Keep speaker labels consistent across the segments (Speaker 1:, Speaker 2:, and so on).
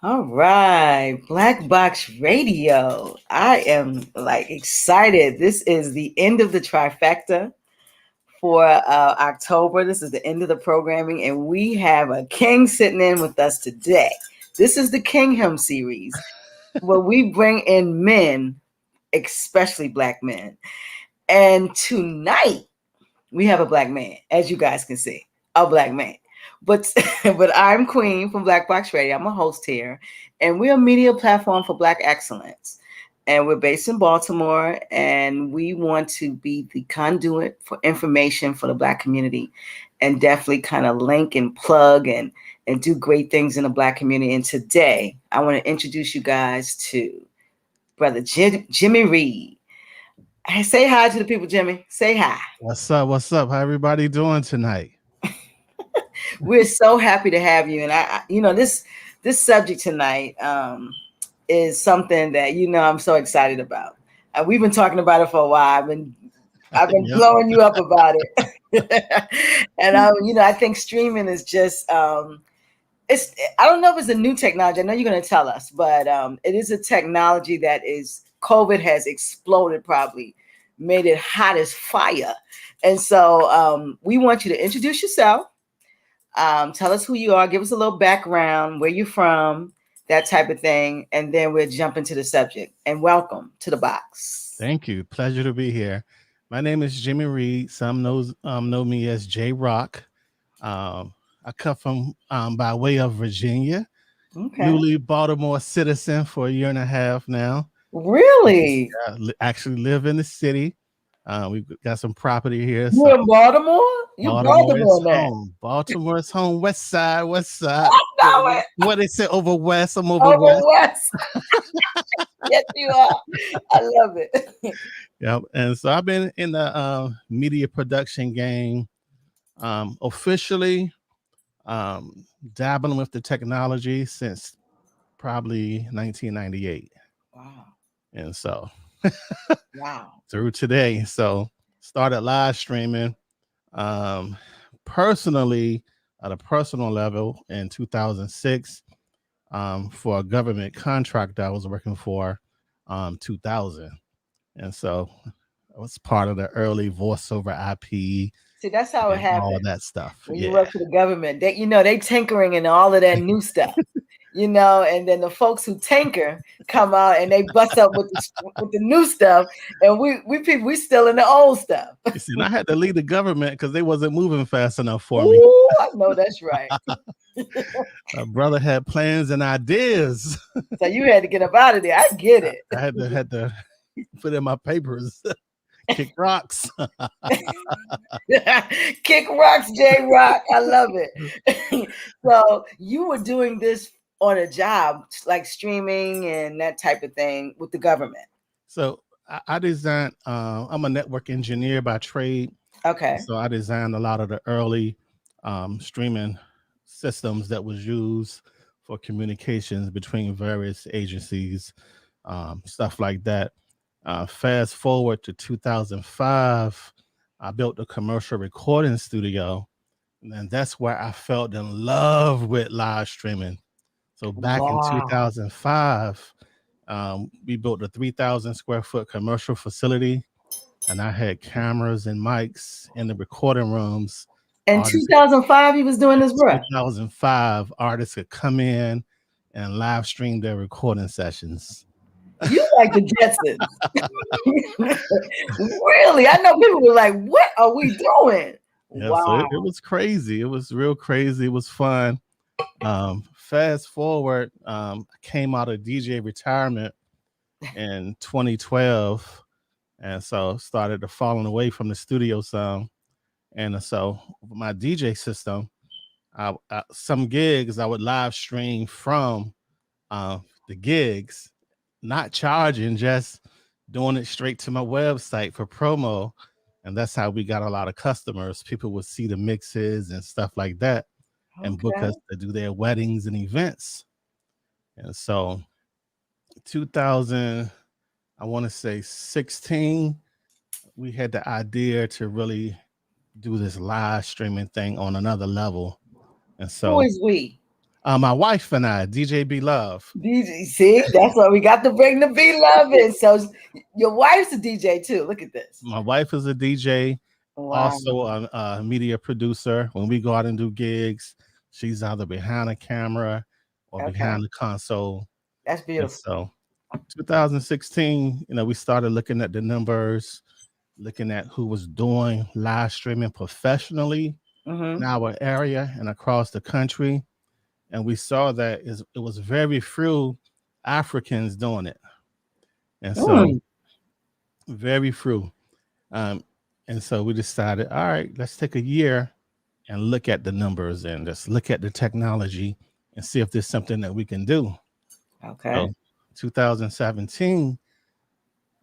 Speaker 1: All right, Black Box Radio. I am like excited. This is the end of the trifecta for October. This is the end of the programming, and we have a king sitting in with us today. This is the Kingdom series where we bring in men, especially black men. And tonight we have a black man, as you guys can see, a black man. But but I'm Queen from Black Box Radio. I'm a host here, and we're a media platform for Black excellence. And we're based in Baltimore, and we want to be the conduit for information for the Black community, and definitely kind of link and plug and do great things in the Black community. And today, I want to introduce you guys to Brother Jimmy Reid. Hey, say hi to the people, Jimmy. Say hi.
Speaker 2: What's up? What's up? How everybody doing tonight?
Speaker 1: We're so happy to have you, and this subject tonight is something that I'm so excited about. We've been talking about it for a while. I've been
Speaker 2: Yep.
Speaker 1: blowing you up about it, and I think streaming is just it's. I don't know if it's a new technology. I know you're going to tell us, but it is a technology that is COVID has exploded, probably made it hot as fire, and so we want you to introduce yourself. Tell us who you are, give us a little background, where you're from, that type of thing, and then we'll jump into the subject. And welcome to the box.
Speaker 2: Thank you. Pleasure to be here. My name is Jimmy Reid. Some know me as J Rock. I come from by way of Virginia.
Speaker 1: Okay.
Speaker 2: Newly Baltimore citizen for a year and a half now.
Speaker 1: Really?
Speaker 2: Actually live in the city. We've got some property here.
Speaker 1: You in Baltimore? You
Speaker 2: Baltimore is
Speaker 1: Baltimore now?
Speaker 2: home. Baltimore is home. West side, west side.
Speaker 1: I know it.
Speaker 2: What they say over west, I'm over
Speaker 1: Over
Speaker 2: west.
Speaker 1: West. Yes, you are. I love it.
Speaker 2: Yep. And so I've been in the media production game officially dabbling with the technology since probably 1998.
Speaker 1: Wow.
Speaker 2: And so
Speaker 1: Wow.
Speaker 2: through today. So started live streaming personally at a personal level in 2006 for a government contract I was working for 2000. And so I was part of the early voiceover IP.
Speaker 1: See, that's how it
Speaker 2: All
Speaker 1: happens
Speaker 2: that stuff.
Speaker 1: when you
Speaker 2: Yeah.
Speaker 1: work for the government. They tinkering and all of that new stuff. And then the folks who tinker come out and they bust up with the new stuff, and we still in the old stuff.
Speaker 2: You see, and I had to leave the government because they wasn't moving fast enough for me.
Speaker 1: Ooh, I know that's right.
Speaker 2: My brother had plans and ideas.
Speaker 1: So you had to get up out of there. I get it.
Speaker 2: I had to put in my papers. Kick rocks.
Speaker 1: Kick rocks, J Rock. I love it. So you were doing this on a job, like streaming and that type of thing with the government.
Speaker 2: So I designed, I'm a network engineer by trade.
Speaker 1: Okay.
Speaker 2: So I designed a lot of the early streaming systems that was used for communications between various agencies, stuff like that. Fast forward to 2005, I built a commercial recording studio, and that's where I fell in love with live streaming. So back in 2005, we built a 3,000 square foot commercial facility, and I had cameras and mics in the recording rooms.
Speaker 1: In 2005, he was doing this work.
Speaker 2: 2005, artists could come in and live stream their recording sessions.
Speaker 1: You like the Jetsons. Really? I know people were like, what are we doing?
Speaker 2: Yeah,
Speaker 1: wow.
Speaker 2: So it was crazy. It was real crazy. It was fun. Fast forward, I came out of DJ retirement in 2012. And so started to falling away from the studio some. And so my DJ system, some gigs I would live stream from the gigs, not charging, just doing it straight to my website for promo. And that's how we got a lot of customers. People would see the mixes and stuff like that and book us to do their weddings and events. And so 2000, I want to say 16, we had the idea to really do this live streaming thing on another level. And so
Speaker 1: who is we?
Speaker 2: My wife and I, DJ B Love.
Speaker 1: DJ, see, that's why we got to bring the B Love in. So your wife's a DJ too. Look at this.
Speaker 2: My wife is a DJ,
Speaker 1: Wow.
Speaker 2: also a media producer. When we go out and do gigs, she's either behind a camera or behind the console.
Speaker 1: That's
Speaker 2: And
Speaker 1: beautiful.
Speaker 2: so 2016, we started looking at the numbers, looking at who was doing live streaming professionally in our area and across the country. And we saw that it was very few Africans doing it. And so very few. And so we decided, all right, let's take a year and look at the numbers and just look at the technology and see if there's something that we can do.
Speaker 1: Okay.
Speaker 2: So 2017,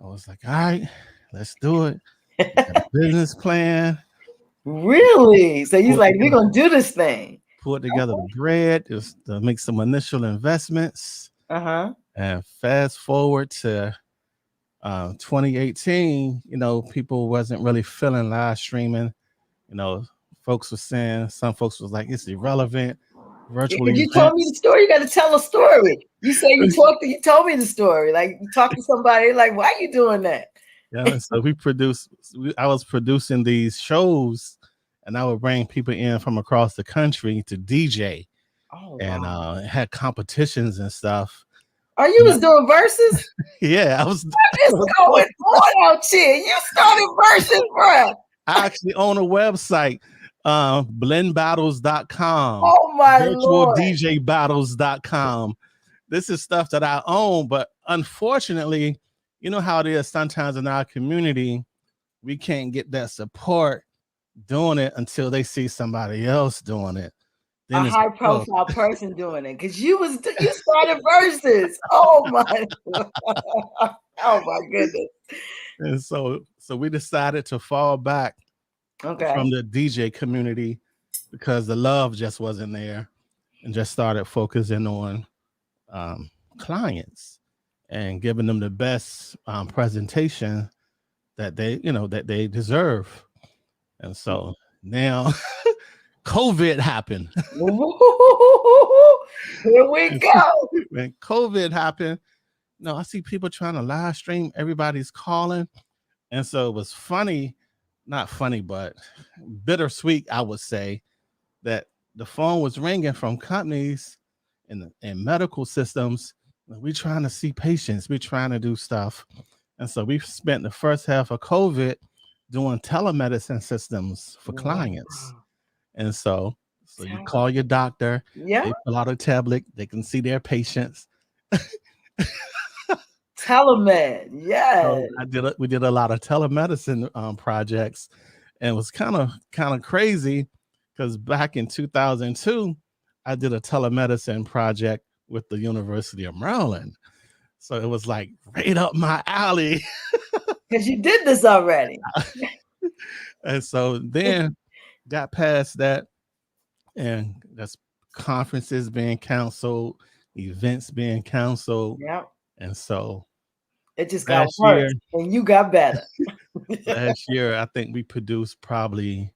Speaker 2: I was like, all right, let's do it. Got a business plan.
Speaker 1: Really? So he's like, we're going to do this thing.
Speaker 2: Put together the bread, just to make some initial investments. And fast forward to 2018, people wasn't really feeling live streaming. Folks were saying, some folks was like, it's irrelevant. Virtual
Speaker 1: You told me the story. You got to tell a story. You say you told me the story. Like you talked to somebody, like, why are you doing that?
Speaker 2: Yeah, so I was producing these shows, and I would bring people in from across the country to DJ.
Speaker 1: Oh,
Speaker 2: and
Speaker 1: wow.
Speaker 2: Had competitions and stuff.
Speaker 1: Oh, you was doing verses?
Speaker 2: Yeah, I was.
Speaker 1: What is going on out here? You started verses, bro.
Speaker 2: I actually own a website, blendbattles.com.
Speaker 1: Oh my Lord.
Speaker 2: virtualdjbattles.com. This is stuff that I own, but unfortunately, you know how it is sometimes in our community, we can't get that support doing it until they see somebody else doing it.
Speaker 1: Then a high profile person doing it, because you started verses. Oh my oh my goodness.
Speaker 2: And so we decided to fall back from the DJ community because the love just wasn't there, and just started focusing on clients and giving them the best presentation that they deserve. And so now COVID happened.
Speaker 1: Here we go.
Speaker 2: When COVID happened, I see people trying to live stream. Everybody's calling. And so it was funny, not funny, but bittersweet, I would say, that the phone was ringing from companies and medical systems. We're trying to see patients. We're trying to do stuff. And so we spent the first half of COVID doing telemedicine systems for clients. And so you call your doctor, they pull out a tablet, they can see their patients.
Speaker 1: Telemed, yeah.
Speaker 2: So we did a lot of telemedicine projects, and it was kind of crazy because back in 2002, I did a telemedicine project with the University of Maryland. So it was like right up my alley.
Speaker 1: Because you did this already.
Speaker 2: And so then got past that, and that's conferences being canceled, events being canceled.
Speaker 1: Yep.
Speaker 2: And so
Speaker 1: it just got worse, and you got better.
Speaker 2: Last year, I think we produced probably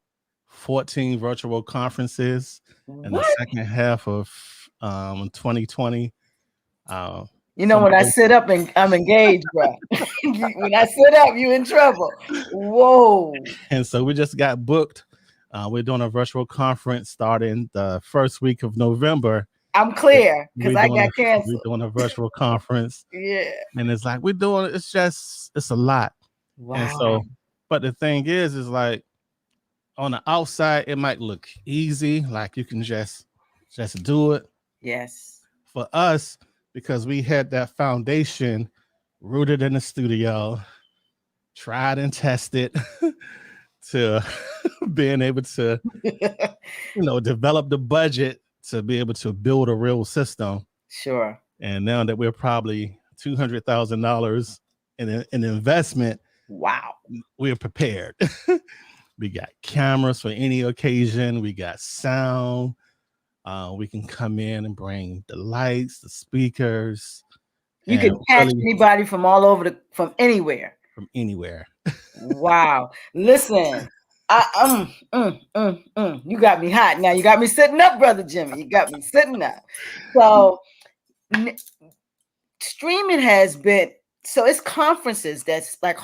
Speaker 2: 14 virtual conferences in the second half of 2020.
Speaker 1: When I sit up and I'm engaged, bro. When I sit up, you in trouble. Whoa.
Speaker 2: And so we just got booked. We're doing a virtual conference starting the first week of November.
Speaker 1: I'm clear because I got canceled.
Speaker 2: We're doing a virtual conference.
Speaker 1: Yeah.
Speaker 2: And it's like it's a lot.
Speaker 1: Wow.
Speaker 2: And so, but the thing is like on the outside, it might look easy, like you can just do it.
Speaker 1: Yes.
Speaker 2: For us, because we had that foundation rooted in the studio, tried and tested to being able to, develop the budget to be able to build a real system.
Speaker 1: Sure.
Speaker 2: And now that we're probably $200,000 in an investment,
Speaker 1: wow,
Speaker 2: we're prepared. We got cameras for any occasion. We got sound. We can come in and bring the lights, the speakers.
Speaker 1: You can catch anybody from all over from anywhere.
Speaker 2: From anywhere.
Speaker 1: Wow. Listen, You got me hot now. You got me sitting up, Brother Jimmy. You got me sitting up. So streaming has been, so it's conferences that's like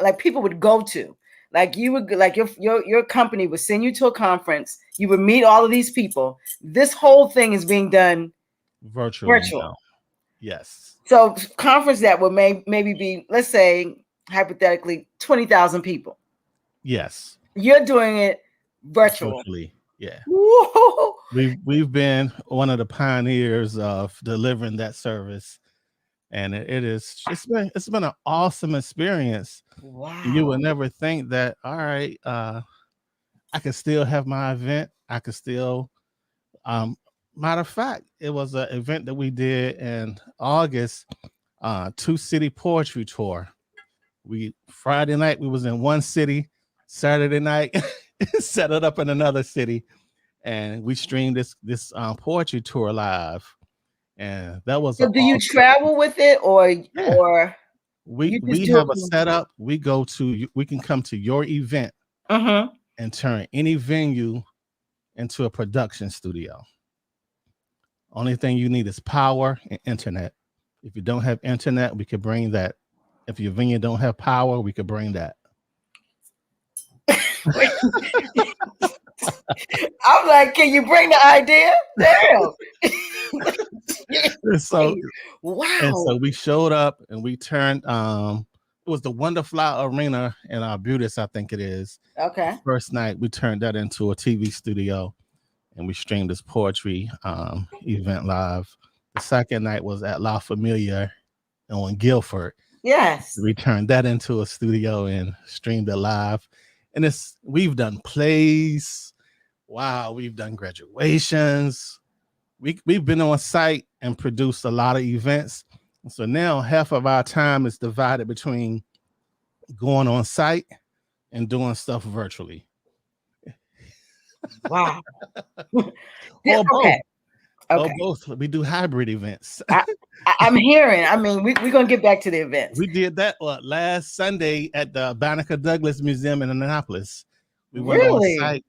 Speaker 1: like people would go to. Like you would, like your company would send you to a conference. You would meet all of these people. This whole thing is being done
Speaker 2: virtually
Speaker 1: virtual.
Speaker 2: now. Yes.
Speaker 1: So conference that would maybe be, let's say hypothetically, 20,000 people.
Speaker 2: Yes.
Speaker 1: You're doing it
Speaker 2: Virtually. Yeah.
Speaker 1: Whoa.
Speaker 2: We've been one of the pioneers of delivering that service, and it's been an awesome experience.
Speaker 1: Wow.
Speaker 2: You would never think that, all right, I could still have my event. I could still, matter of fact, it was an event that we did in August, 2-city poetry tour. Friday night, we was in one city. Saturday night, set it up in another city, and we streamed this poetry tour live. And that was
Speaker 1: so do you travel with it, or
Speaker 2: we have a setup. We can come to your event and turn any venue into a production studio. Only thing you need is power and internet. If you don't have internet, we could bring that. If your venue don't have power, we could bring that.
Speaker 1: I'm like, can you bring the idea? Damn.
Speaker 2: So
Speaker 1: wow.
Speaker 2: And so we showed up and we turned it was the Wonderfly Arena in our Beautis, I think it is.
Speaker 1: Okay.
Speaker 2: The first night we turned that into a TV studio and we streamed this poetry event live. The second night was at La Familia on Guilford.
Speaker 1: Yes.
Speaker 2: We turned that into a studio and streamed it live. And we've done plays. Wow, we've done graduations. We've been on site and produced a lot of events. So now half of our time is divided between going on site and doing stuff virtually.
Speaker 1: Wow.
Speaker 2: Or both. Or both. We do hybrid events.
Speaker 1: I'm hearing. I mean, we're going to get back to the events.
Speaker 2: We did that last Sunday at the Banneker Douglas Museum in Annapolis. We went on site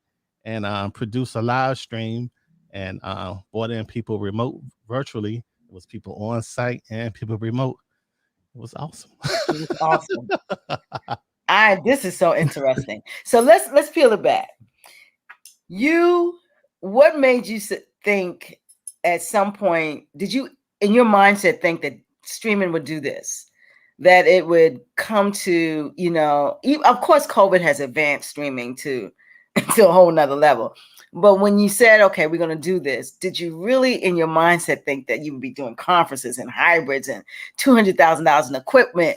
Speaker 2: and produced a live stream and brought in people remote virtually. It was people on site and people remote. It was awesome.
Speaker 1: It was awesome. This is so interesting. So let's peel it back. What made you think at some point, did you in your mindset think that streaming would do this? That it would come to, of course, COVID has advanced streaming to a whole nother level. But when you said, okay, we're going to do this, did you really in your mindset think that you would be doing conferences and hybrids and $200,000 in equipment?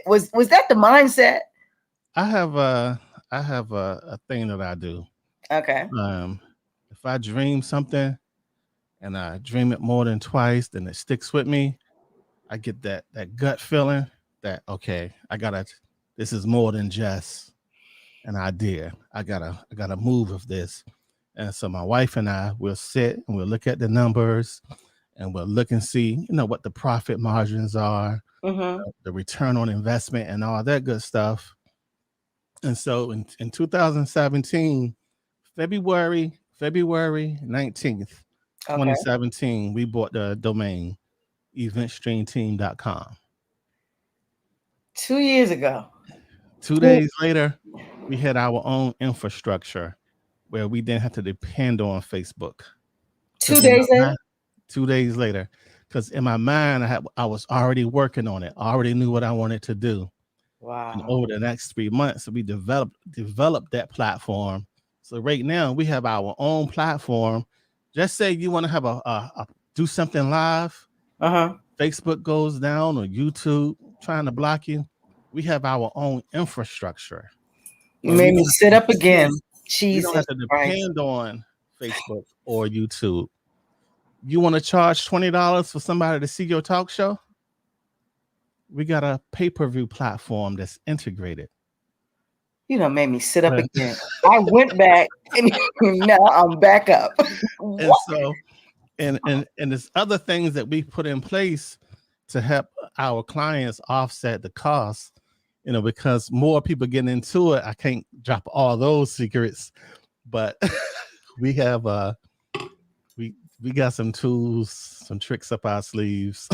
Speaker 1: Was that the mindset?
Speaker 2: I have a thing that I do.
Speaker 1: Okay.
Speaker 2: If I dream something and I dream it more than twice, then it sticks with me. I get that gut feeling that, okay, this is more than just an idea. I gotta move with this. And so my wife and I will sit and we'll look at the numbers and we'll look and see, what the profit margins are, the return on investment and all that good stuff. And so in 2017, February 19th, 2017, we bought the domain eventstreamteam.com.
Speaker 1: 2 years ago.
Speaker 2: 2 days later, we had our own infrastructure where we didn't have to depend on Facebook.
Speaker 1: 2 days later?
Speaker 2: 2 days later. Because in my mind, I was already working on it. I already knew what I wanted to do.
Speaker 1: Wow.
Speaker 2: And over the next 3 months, we developed that platform. So right now, we have our own platform. Just say you want to have do something live. Facebook goes down or YouTube trying to block you. We have our own infrastructure.
Speaker 1: You made me sit up again.
Speaker 2: You don't have to depend on Facebook or YouTube. You want to charge $20 for somebody to see your talk show? We got a pay-per-view platform that's integrated.
Speaker 1: Made me sit up again. I went back and now I'm back up.
Speaker 2: And so, and there's other things that we put in place to help our clients offset the cost. because more people getting into it. I can't drop all those secrets, but we have we got some tools, some tricks up our sleeves.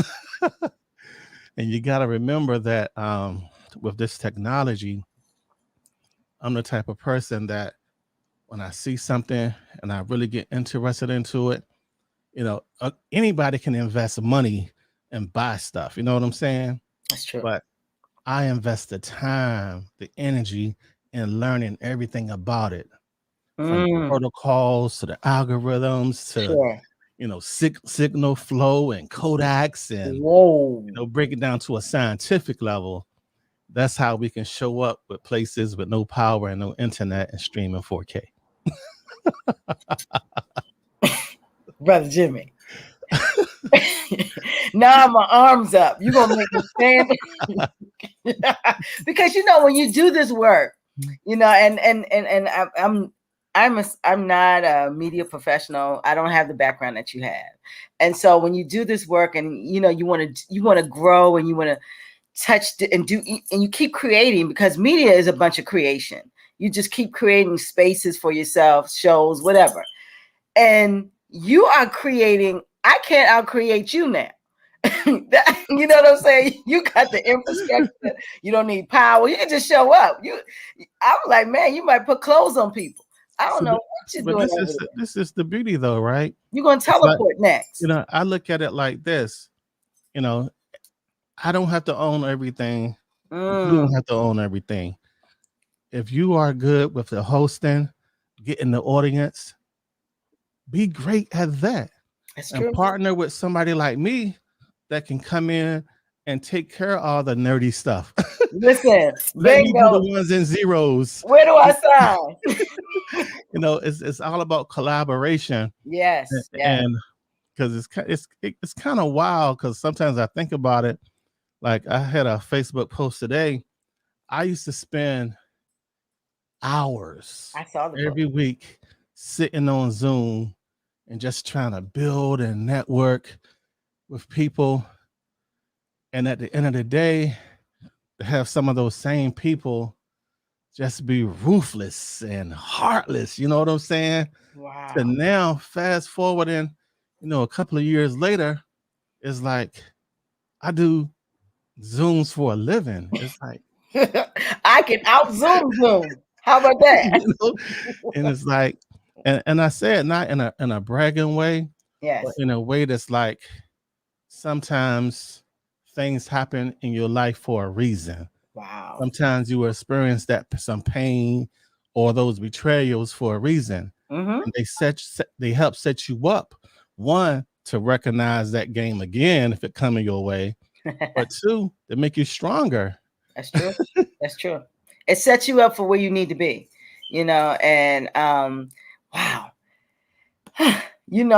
Speaker 2: And you got to remember that with this technology, I'm the type of person that when I see something and I really get interested into it, anybody can invest money and buy stuff. You know what I'm saying?
Speaker 1: That's true.
Speaker 2: But I invest the time, the energy in learning everything about it, from protocols to the algorithms to
Speaker 1: Sure.
Speaker 2: signal flow and Kodaks and
Speaker 1: Whoa.
Speaker 2: break it down to a scientific level. That's how we can show up with places with no power and no internet and stream in 4K.
Speaker 1: Brother Jimmy. Now my arms up. You're gonna make me stand because when you do this work, and I'm not a media professional. I don't have the background that you have, and so when you do this work, and you want to grow, and you want to touch and do, and you keep creating, because media is a bunch of creation. You just keep creating spaces for yourself, shows, whatever, and you are creating. I can't out-create you now. You know what I'm saying? You got the infrastructure. You don't need power. You can just show up. I'm like, man, you might put clothes on people. I don't know what you're doing.
Speaker 2: This is the beauty, though, right?
Speaker 1: You're going to teleport next.
Speaker 2: I look at it like this. I don't have to own everything. You don't have to own everything. If you are good with the hosting, getting the audience, be great at that.
Speaker 1: That's
Speaker 2: and
Speaker 1: true.
Speaker 2: Partner with somebody like me that can come in and take care of all the nerdy stuff.
Speaker 1: Listen,
Speaker 2: let me do the ones and zeros.
Speaker 1: Where do I sign?
Speaker 2: It's all about collaboration.
Speaker 1: Yes,
Speaker 2: and because it's kind of wild, because sometimes I think about it. Like, I had a Facebook post today. I used to spend hours every week sitting on Zoom and just trying to build and network with people. And at the end of the day, to have some of those same people just be ruthless and heartless, you know what I'm saying?
Speaker 1: Wow.
Speaker 2: So now, fast forwarding, a couple of years later, it's like I do Zooms for a living. It's like
Speaker 1: I can out Zoom. How about that?
Speaker 2: And it's like, and I say it not in a bragging way,
Speaker 1: yes,
Speaker 2: but in a way that's like, sometimes things happen in your life for a reason.
Speaker 1: Wow.
Speaker 2: Sometimes you experience some pain or those betrayals for a reason. And they help set you up, one, to recognize that game again if it coming your way, but two, to make you stronger.
Speaker 1: That's true. That's true. It sets you up for where you need to be, and wow. I'm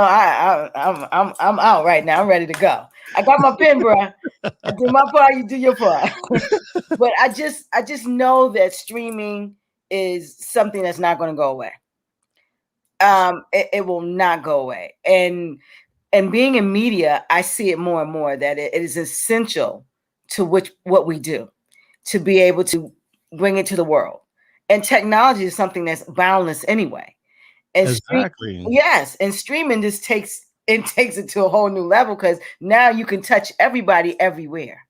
Speaker 1: out right now. I'm ready to go. I got my pen, bro. I do my part, you do your part. But I just know that streaming is something that's not going to go away. It will not go away. And being in media, I see it more and more that it is essential to what we do, to be able to bring it to the world. And technology is something that's boundless anyway. And
Speaker 2: exactly.
Speaker 1: And streaming just takes it to a whole new level, because now you can touch everybody everywhere.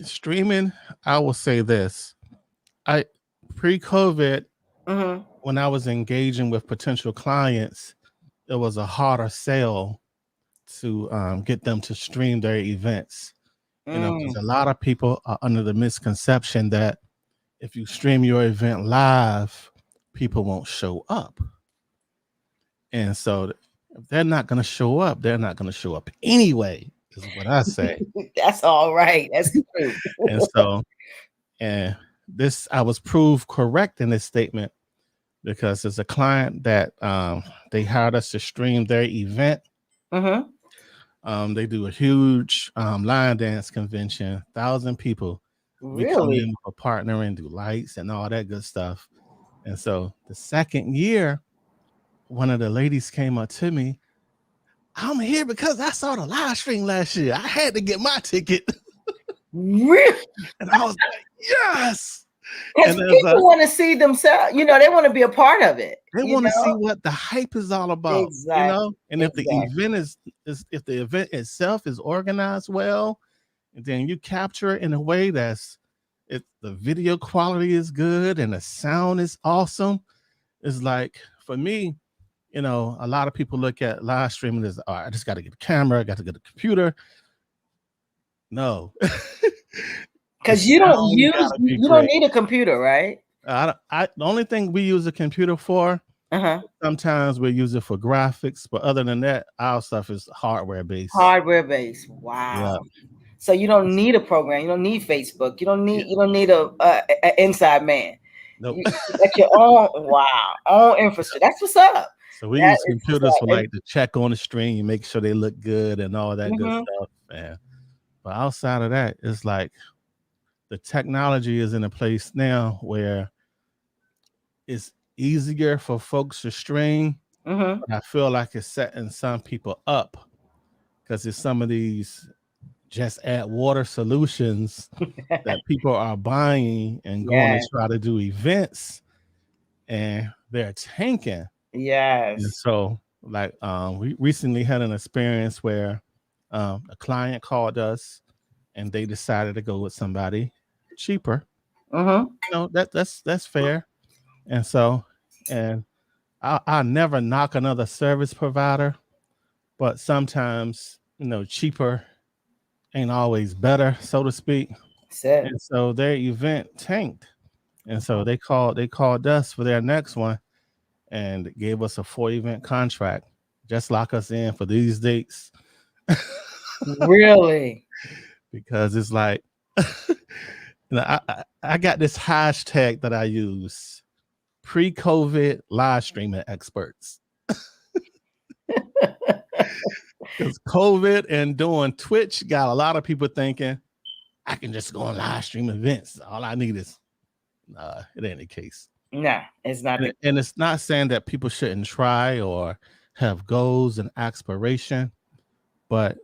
Speaker 2: Streaming, I will say this. Pre-COVID, when I was engaging with potential clients, it was a harder sell to get them to stream their events. Because a lot of people are under the misconception that if you stream your event live, people won't show up. And so if they're not going to show up, they're not going to show up anyway, is what I say.
Speaker 1: That's all right. That's true.
Speaker 2: And this, I was proved correct in this statement, because there's a client that they hired us to stream their event. They do a huge line dance convention, 1,000 people.
Speaker 1: Really?
Speaker 2: We come in with a partner and do lights and all that good stuff. And so the second year, one of the ladies came up to me. I'm here because I saw the live stream last year. I had to get my ticket.
Speaker 1: Really?
Speaker 2: And I was like, Yes.
Speaker 1: Because
Speaker 2: And there's
Speaker 1: people want to see themselves, you know, they want to be a part of it,
Speaker 2: they
Speaker 1: you
Speaker 2: want to see
Speaker 1: know?
Speaker 2: what the hype is all about, you
Speaker 1: Exactly.
Speaker 2: know? And if the
Speaker 1: Exactly.
Speaker 2: event is if the event itself is organized well, and then you capture it in a way that's the video quality is good and the sound is awesome. It's like for me, you know, a lot of people look at live streaming as, all right, I just got to get a camera, I got to get a computer. No. The
Speaker 1: Because you don't
Speaker 2: sound
Speaker 1: use,
Speaker 2: gotta be
Speaker 1: you don't
Speaker 2: great.
Speaker 1: need a computer, right?
Speaker 2: The only thing we use a computer for,
Speaker 1: Uh-huh.
Speaker 2: sometimes we use it for graphics, but other than that, our stuff is hardware based.
Speaker 1: Hardware based. Wow.
Speaker 2: Yeah.
Speaker 1: So you don't need a program. You don't need Facebook.
Speaker 2: Yeah.
Speaker 1: You don't need a inside man.
Speaker 2: Nope.
Speaker 1: You got your own own infrastructure. That's what's up.
Speaker 2: So we
Speaker 1: That
Speaker 2: use
Speaker 1: is what's
Speaker 2: computers
Speaker 1: up.
Speaker 2: for
Speaker 1: And
Speaker 2: like to check on the stream, make sure they look good and all that good
Speaker 1: mhm,
Speaker 2: stuff. And but outside of that, it's like the technology is in a place now where it's easier for folks to stream.
Speaker 1: mhm.
Speaker 2: But I feel like it's setting some people up because it's some of these just add water solutions that people are buying and going to
Speaker 1: Yes.
Speaker 2: try to do events and they're tanking. And
Speaker 1: Yes.
Speaker 2: so like we recently had an experience where a client called us and they decided to go with somebody cheaper.
Speaker 1: Mhm.
Speaker 2: You know, that's fair. And so and I never knock another service provider, but sometimes, you know, cheaper ain't always better, so to speak.
Speaker 1: That's it.
Speaker 2: And so their event tanked. And so they called us for their next one and gave us a 4 event contract. Just lock us in for these dates.
Speaker 1: Really?
Speaker 2: Because it's like you know, I got this hashtag that I use, pre-COVID live streaming experts. Because COVID and doing Twitch got a lot of people thinking I can just go on live stream events. All I need is it ain't the case.
Speaker 1: No, it's not the.
Speaker 2: And it's not saying that people shouldn't try or have goals and aspiration, but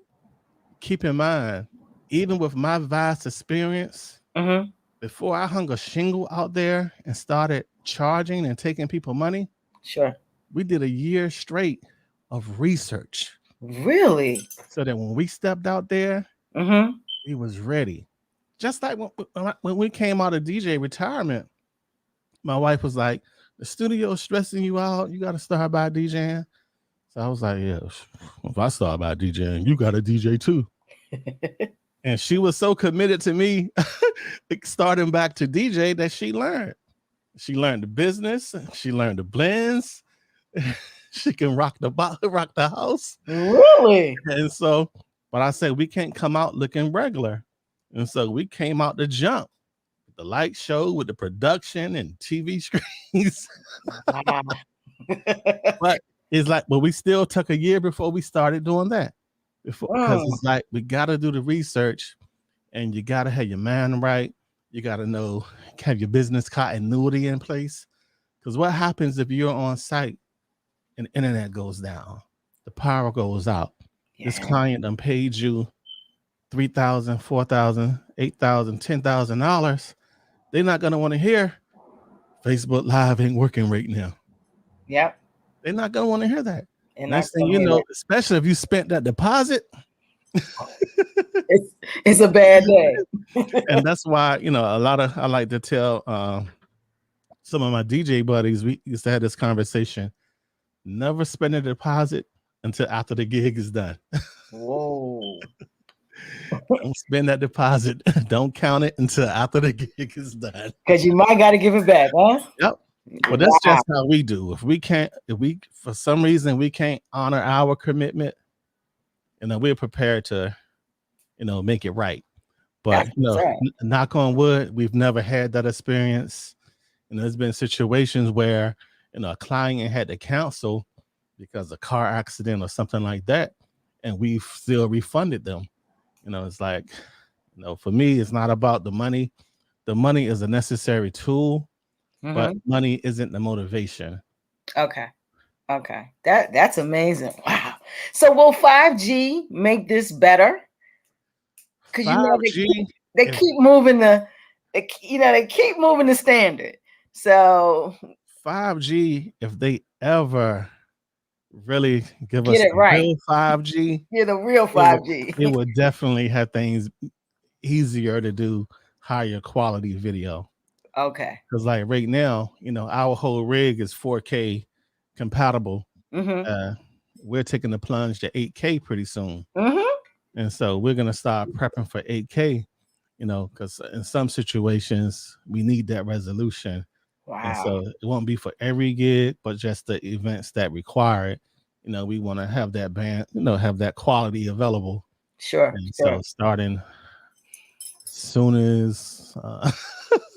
Speaker 2: keep in mind, even with my vast experience,
Speaker 1: Mhm.
Speaker 2: before I hung a shingle out there and started charging and taking people money,
Speaker 1: Sure.
Speaker 2: we did a year straight of research
Speaker 1: Really?
Speaker 2: so that when we stepped out there,
Speaker 1: Mhm.
Speaker 2: we was ready. Just like when we came out of DJ retirement, my wife was like, the studio is stressing you out. You got to start by DJing. So I was like, yeah, if I start by DJing, you got to DJ too. And she was so committed to me starting back to DJ that she learned. She learned the business. She learned the blends. She can rock the house.
Speaker 1: Really?
Speaker 2: And so, but I said we can't come out looking regular. And so we came out to jump. The light show with the production and TV screens.
Speaker 1: Wow.
Speaker 2: But it's like, but we still took a year before we started doing that. Because
Speaker 1: Mm.
Speaker 2: it's like we gotta do the research and you gotta have your mind right. You gotta know, have your business continuity in place. Because what happens if you're on site and the internet goes down, the power goes out. This
Speaker 1: Yeah.
Speaker 2: client done paid you $3,000, $4,000, $8,000, $10,000. They're not gonna want to hear Facebook Live ain't working right now.
Speaker 1: Yep.
Speaker 2: They're not gonna want to hear that.
Speaker 1: And I
Speaker 2: Next thing
Speaker 1: can
Speaker 2: you
Speaker 1: hear
Speaker 2: know,
Speaker 1: that.
Speaker 2: especially if you spent that deposit,
Speaker 1: It's it's a bad day.
Speaker 2: and that's why I like to tell some of my DJ buddies. We used to have this conversation: never spend a deposit until after the gig is done.
Speaker 1: Whoa.
Speaker 2: Don't spend that deposit. Don't count it until after the gig is done.
Speaker 1: Because you might got to give it back, huh?
Speaker 2: Yep. Well,
Speaker 1: Wow.
Speaker 2: that's just how we do. If we for some reason we can't honor our commitment, we're prepared to, make it right. But
Speaker 1: That's what's up.
Speaker 2: knock on wood, we've never had that experience. There's been situations where a client had to cancel because of a car accident or something like that, and we've still refunded them. It's like, for me, it's not about the money. The money is a necessary tool, but
Speaker 1: Mhm.
Speaker 2: money isn't the motivation.
Speaker 1: Okay. Okay. That's amazing. Wow. So will 5G make this better? Because they
Speaker 2: 5G
Speaker 1: keep
Speaker 2: is
Speaker 1: they keep moving they keep moving the standard. So
Speaker 2: 5G, if they ever really give
Speaker 1: get
Speaker 2: us
Speaker 1: it
Speaker 2: the
Speaker 1: right.
Speaker 2: real 5G,
Speaker 1: You're the real
Speaker 2: it would
Speaker 1: 5G.
Speaker 2: it would definitely have things easier to do higher quality video.
Speaker 1: Okay.
Speaker 2: Because like right now, our whole rig is 4K compatible.
Speaker 1: Mm-hmm.
Speaker 2: Uh, we're taking the plunge to 8K pretty soon.
Speaker 1: Mm-hmm.
Speaker 2: And so we're gonna start prepping for 8K, because in some situations we need that resolution. And
Speaker 1: Wow.
Speaker 2: so it won't be for every gig, but just the events that require it. We want to have that band, have that quality available.
Speaker 1: Sure.
Speaker 2: And
Speaker 1: Sure.
Speaker 2: so starting soon as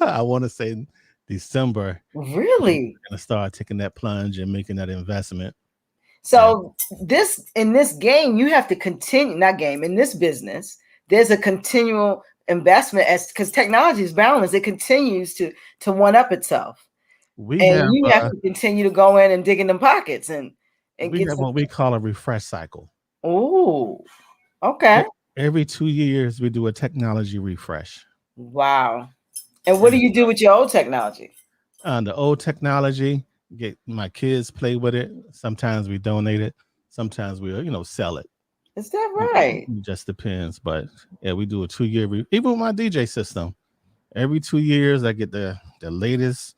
Speaker 2: I want to say December, we're
Speaker 1: Really?
Speaker 2: gonna start taking that plunge and making that investment. And
Speaker 1: So in this game, you have to continue, not game, in this business, there's a continual investment as because technology is boundless. It continues to one up itself.
Speaker 2: we
Speaker 1: And
Speaker 2: have
Speaker 1: you have to continue to go in and dig in them pockets and
Speaker 2: we
Speaker 1: get
Speaker 2: have
Speaker 1: some.
Speaker 2: what we call a refresh cycle.
Speaker 1: Oh, okay.
Speaker 2: Every 2 years we do a technology refresh.
Speaker 1: Wow. And what do
Speaker 2: And
Speaker 1: you do with your old technology?
Speaker 2: the old technology, get my kids play with it. Sometimes we donate it. Sometimes we sell it.
Speaker 1: Is that right?
Speaker 2: It just depends. But yeah, we do a 2 year even with my DJ system. Every 2 years I get the latest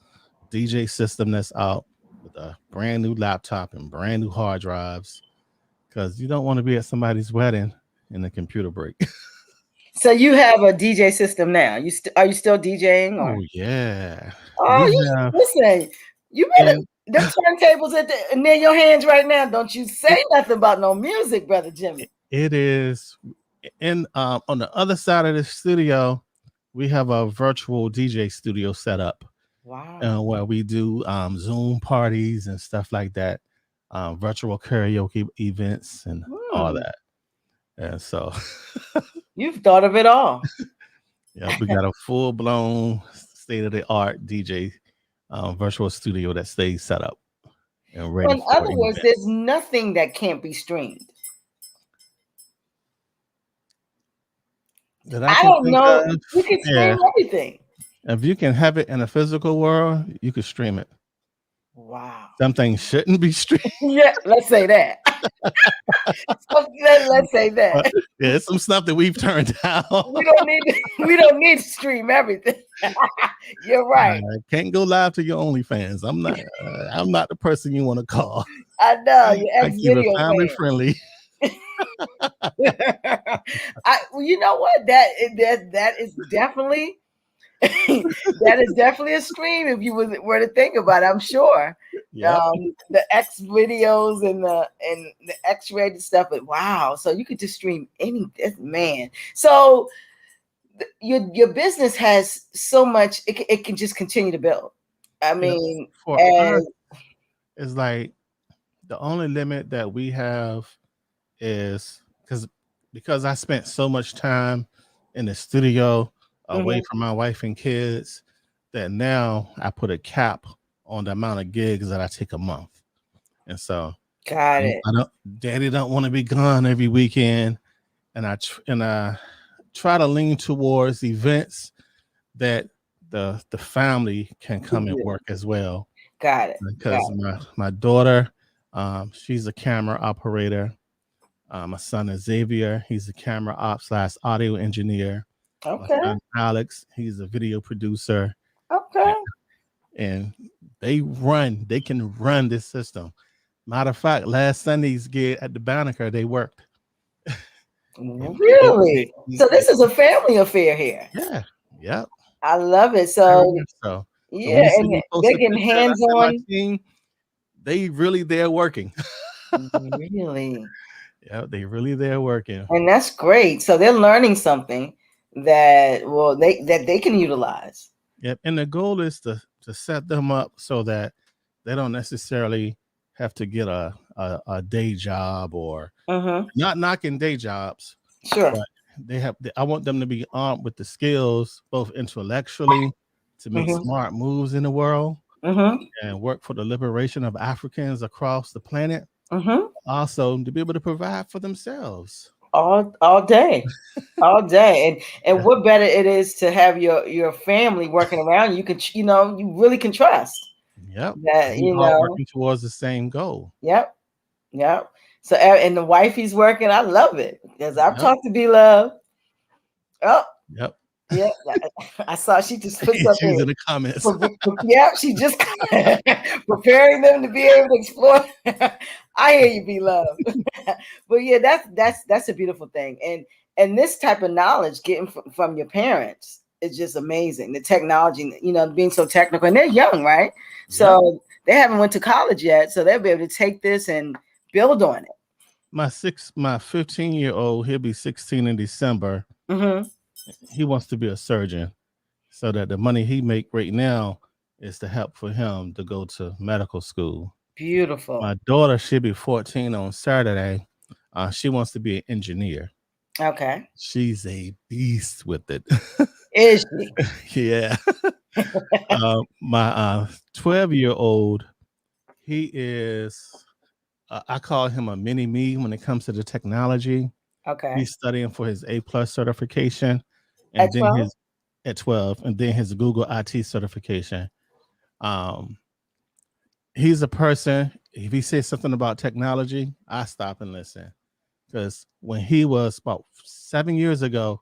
Speaker 2: DJ system that's out with a brand new laptop and brand new hard drives, because you don't want to be at somebody's wedding and the computer break.
Speaker 1: So you have a DJ system now. Are you still DJing
Speaker 2: Oh
Speaker 1: or?
Speaker 2: yeah,
Speaker 1: Oh,
Speaker 2: we
Speaker 1: you
Speaker 2: have.
Speaker 1: listen. You better
Speaker 2: And
Speaker 1: them turntables near your hands right now. Don't you say nothing about no music, brother Jimmy.
Speaker 2: it is in on the other side of the studio. We have a virtual DJ studio set up,
Speaker 1: Wow.
Speaker 2: where we do Zoom parties and stuff like that, virtual karaoke events and all
Speaker 1: Hmm.
Speaker 2: that. And so,
Speaker 1: You've thought of it all.
Speaker 2: yeah, we got a full blown state of the art DJ virtual studio that stays set up and
Speaker 1: So
Speaker 2: ready
Speaker 1: in other
Speaker 2: for
Speaker 1: words,
Speaker 2: events.
Speaker 1: there's nothing that can't be streamed.
Speaker 2: That I
Speaker 1: I
Speaker 2: can
Speaker 1: don't
Speaker 2: think
Speaker 1: know.
Speaker 2: of.
Speaker 1: You can stream
Speaker 2: Yeah.
Speaker 1: everything.
Speaker 2: If you can have it in a physical world, you can stream it.
Speaker 1: Wow.
Speaker 2: Something shouldn't be streamed.
Speaker 1: Yeah, let's say that. Let's say
Speaker 2: But
Speaker 1: that.
Speaker 2: yeah, it's some stuff that we've turned down.
Speaker 1: We don't need to stream everything. You're right.
Speaker 2: Can't go live to your OnlyFans. I'm not the person you want to call.
Speaker 1: I know your
Speaker 2: I
Speaker 1: ex
Speaker 2: keep it
Speaker 1: video
Speaker 2: family
Speaker 1: fan.
Speaker 2: friendly.
Speaker 1: Well, you know what? That is definitely that is definitely a stream if you were to think about it. I'm sure
Speaker 2: Yep.
Speaker 1: the X videos and the X-rated stuff. But wow, so you could just stream any man. So your business has so much. It can just continue to build. I
Speaker 2: Yep.
Speaker 1: mean,
Speaker 2: For us,
Speaker 1: as
Speaker 2: it's like the only limit that we have is because I spent so much time in the studio away
Speaker 1: mhm,
Speaker 2: from my wife and kids that now I put a cap on the amount of gigs that I take a month. And so
Speaker 1: got it.
Speaker 2: I don't daddy don't want to be gone every weekend, and I try to lean towards events that the family can come and work as well,
Speaker 1: Got it. Got
Speaker 2: because my daughter, she's a camera operator. My son is Xavier. He's a camera op slash audio engineer.
Speaker 1: it.
Speaker 2: My
Speaker 1: Okay.
Speaker 2: son Alex, he's a video producer,
Speaker 1: Okay.
Speaker 2: and they can run this system. Matter of fact, last Sunday's gig at the Banneker, they worked. And
Speaker 1: Really? So this is a family affair here.
Speaker 2: yeah, yep.
Speaker 1: I love it.
Speaker 2: Very
Speaker 1: So
Speaker 2: much so. So when
Speaker 1: yeah,
Speaker 2: you see
Speaker 1: and
Speaker 2: me post
Speaker 1: they're
Speaker 2: a
Speaker 1: getting
Speaker 2: picture and I
Speaker 1: hands
Speaker 2: say my
Speaker 1: on.
Speaker 2: team, they really there working.
Speaker 1: Really,
Speaker 2: Yeah, they really there working.
Speaker 1: and that's great. So they're learning something that they can utilize.
Speaker 2: Yep. And the goal is to set them up so that they don't necessarily have to get a day job, or
Speaker 1: Mm-hmm.
Speaker 2: not knocking day jobs,
Speaker 1: Sure.
Speaker 2: but I want them to be armed with the skills both intellectually to make
Speaker 1: Mm-hmm.
Speaker 2: smart moves in the world
Speaker 1: Mm-hmm.
Speaker 2: and work for the liberation of Africans across the planet.
Speaker 1: Mm-hmm.
Speaker 2: Also to be able to provide for themselves.
Speaker 1: all day. All day. And what better it is to have your family working around you. You can, you really can trust
Speaker 2: Yep.
Speaker 1: that,
Speaker 2: We all working towards the same goal.
Speaker 1: Yep. Yep. So and the wifey's working. I love it because I've
Speaker 2: Yep.
Speaker 1: talked to BLove. Oh,
Speaker 2: Yep.
Speaker 1: yeah. I saw she just put
Speaker 2: She's in
Speaker 1: something.
Speaker 2: the comments.
Speaker 1: Yeah, she just preparing them to be able to explore. I hear you, BLove. But yeah, that's a beautiful thing, and this type of knowledge getting from your parents is just amazing. The technology, being so technical, and they're young, right?
Speaker 2: Yep.
Speaker 1: So they haven't went to college yet, so they'll be able to take this and build on it.
Speaker 2: My 15-year-old, he'll be 16 in December.
Speaker 1: Mm-hmm.
Speaker 2: He wants to be a surgeon, so that the money he make right now is to help for him to go to medical school.
Speaker 1: Beautiful.
Speaker 2: My daughter, she'll be 14 on Saturday. She wants to be an engineer.
Speaker 1: Okay.
Speaker 2: She's a beast with it.
Speaker 1: Is she?
Speaker 2: Yeah. My 12-year-old, he is, I call him a mini me when it comes to the technology.
Speaker 1: Okay.
Speaker 2: He's studying for his A+ certification,
Speaker 1: At
Speaker 2: and then
Speaker 1: 12?
Speaker 2: at 12, and then his Google IT certification. He's a person, if he says something about technology, I stop and listen. Because when he was about 7 years ago,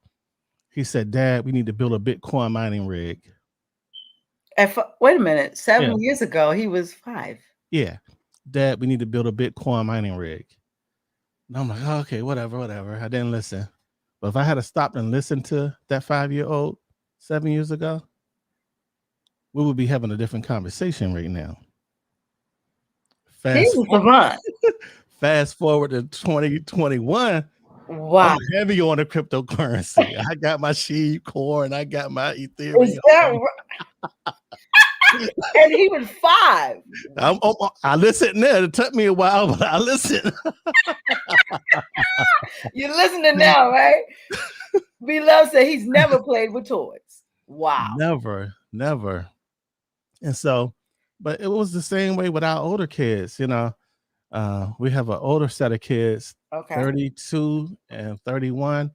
Speaker 2: he said, "Dad, we need to build a Bitcoin mining rig."
Speaker 1: Wait a minute. 7 years ago, he was 5.
Speaker 2: Yeah. "Dad, we need to build a Bitcoin mining rig." And I'm like, oh, okay, whatever. I didn't listen. But if I had to stop and listen to that 5-year-old 7 years ago, we would be having a different conversation right now.
Speaker 1: He's a savant.
Speaker 2: Fast forward to 2021.
Speaker 1: Wow.
Speaker 2: I'm heavy on the cryptocurrency. I got my Sheep Core, I got my Ethereum.
Speaker 1: Is that right? And he was 5.
Speaker 2: I listen there. It took me a while, but I listen.
Speaker 1: You're listening now, right? BLove said he's never played with toys. Wow.
Speaker 2: Never. And so, but it was the same way with our older kids. We have an older set of kids,
Speaker 1: Okay.
Speaker 2: 32 and 31.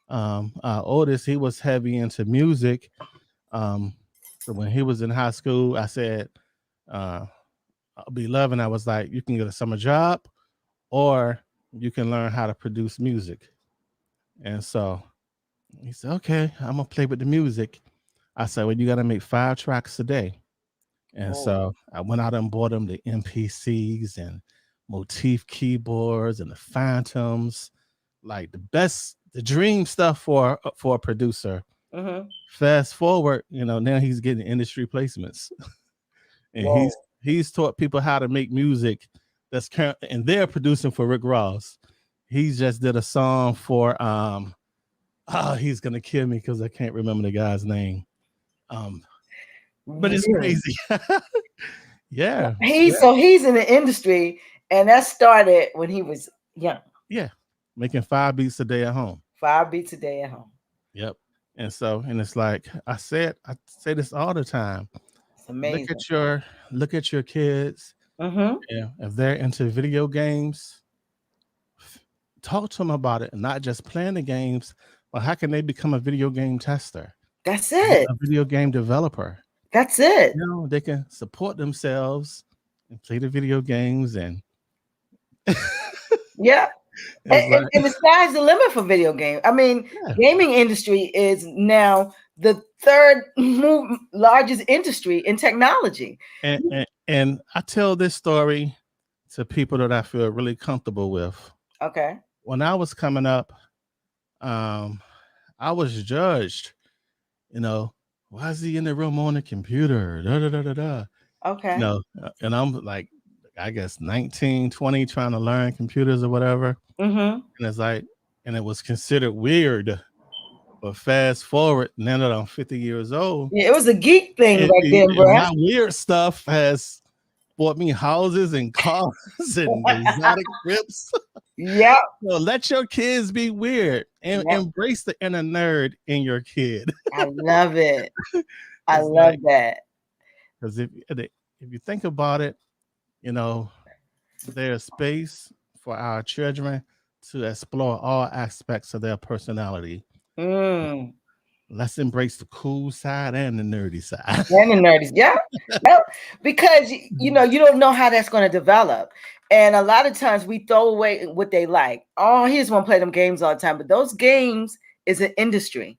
Speaker 2: Our oldest, he was heavy into music. So when he was in high school, I said, BLove, and I was like, you can get a summer job or you can learn how to produce music. And so he said, okay, I'm gonna play with the music. I said, well, you got to make 5 tracks a day. And so I went out and bought him the MPCs and Motif keyboards and the Phantoms, like the dream stuff for a producer.
Speaker 1: Mm-hmm.
Speaker 2: Fast forward, now he's getting industry placements, and he's taught people how to make music that's current, and they're producing for Rick Ross. He just did a song for he's gonna kill me because I can't remember the guy's name. But it's crazy. Yeah.
Speaker 1: So he's in the industry, and that started when he was young.
Speaker 2: Yeah. Making 5 beats a day at home.
Speaker 1: 5 beats a day at home.
Speaker 2: Yep. And it's like I say this all the time.
Speaker 1: It's amazing.
Speaker 2: Look at your kids.
Speaker 1: Mm-hmm.
Speaker 2: Yeah. If they're into video games, talk to them about it, and not just playing the games, but how can they become a video game tester?
Speaker 1: That's it.
Speaker 2: A video game developer.
Speaker 1: That's it.
Speaker 2: They can support themselves and play the video games and
Speaker 1: yeah. And the sky's the limit for video games. I mean, gaming industry is now the 3rd largest industry in technology.
Speaker 2: And I tell this story to people that I feel really comfortable with.
Speaker 1: Okay.
Speaker 2: When I was coming up, I was judged, why is he in the room on the computer? Da, da, da, da, da.
Speaker 1: Okay.
Speaker 2: And I'm like, I guess 19, 20, trying to learn computers or whatever.
Speaker 1: Mm-hmm.
Speaker 2: And it's like, and it was considered weird. But fast forward, now that I'm 50 years old.
Speaker 1: Yeah, it was a geek thing back then, bro.
Speaker 2: My weird stuff has bought me houses and cars and exotic trips.
Speaker 1: Yeah.
Speaker 2: So let your kids be weird and embrace the inner nerd in your kid.
Speaker 1: I love it. I love that.
Speaker 2: Because if you think about it, there's space for our children to explore all aspects of their personality.
Speaker 1: Mm.
Speaker 2: Let's embrace the cool side and the nerdy side.
Speaker 1: And the nerds, yeah, yep. Because you know you don't know how that's going to develop, and a lot of times we throw away what they like. Oh, he just want to play them games all the time, but those games is an industry.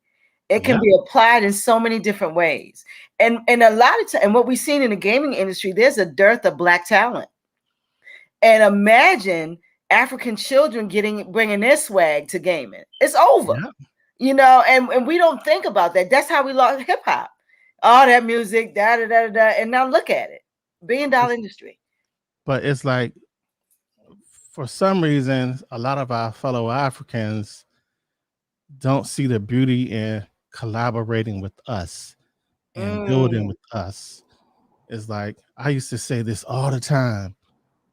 Speaker 1: It can
Speaker 2: Yeah,
Speaker 1: be applied in so many different ways, and a lot of time, and what we've seen in the gaming industry, there's a dearth of Black talent. And imagine African children bringing their swag to gaming. It's over.
Speaker 2: yeah.
Speaker 1: You know, and we don't think about that. That's how we lost hip hop. All that music, da da da da, and now look at it, $1 billion industry.
Speaker 2: But it's like, for some reason, a lot of our fellow Africans don't see the beauty in collaborating with us and building
Speaker 1: Mm.
Speaker 2: with us. It's like, I used to say this all the time: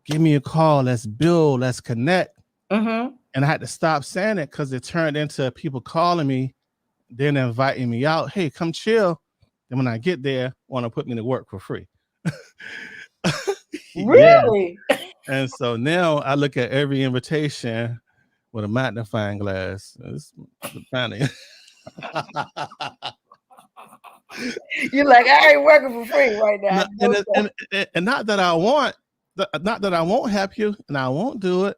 Speaker 2: give me a call, let's build, let's connect.
Speaker 1: Mm-hmm.
Speaker 2: And I had to stop saying it because it turned into people calling me, then inviting me out. Hey, come chill. And when I get there, want to put me to work for free. Yeah.
Speaker 1: Really?
Speaker 2: And so now I look at every invitation with a magnifying glass. It's funny.
Speaker 1: You're like, I ain't working for free right now.
Speaker 2: And not that I want, not that I won't help you and I won't do it,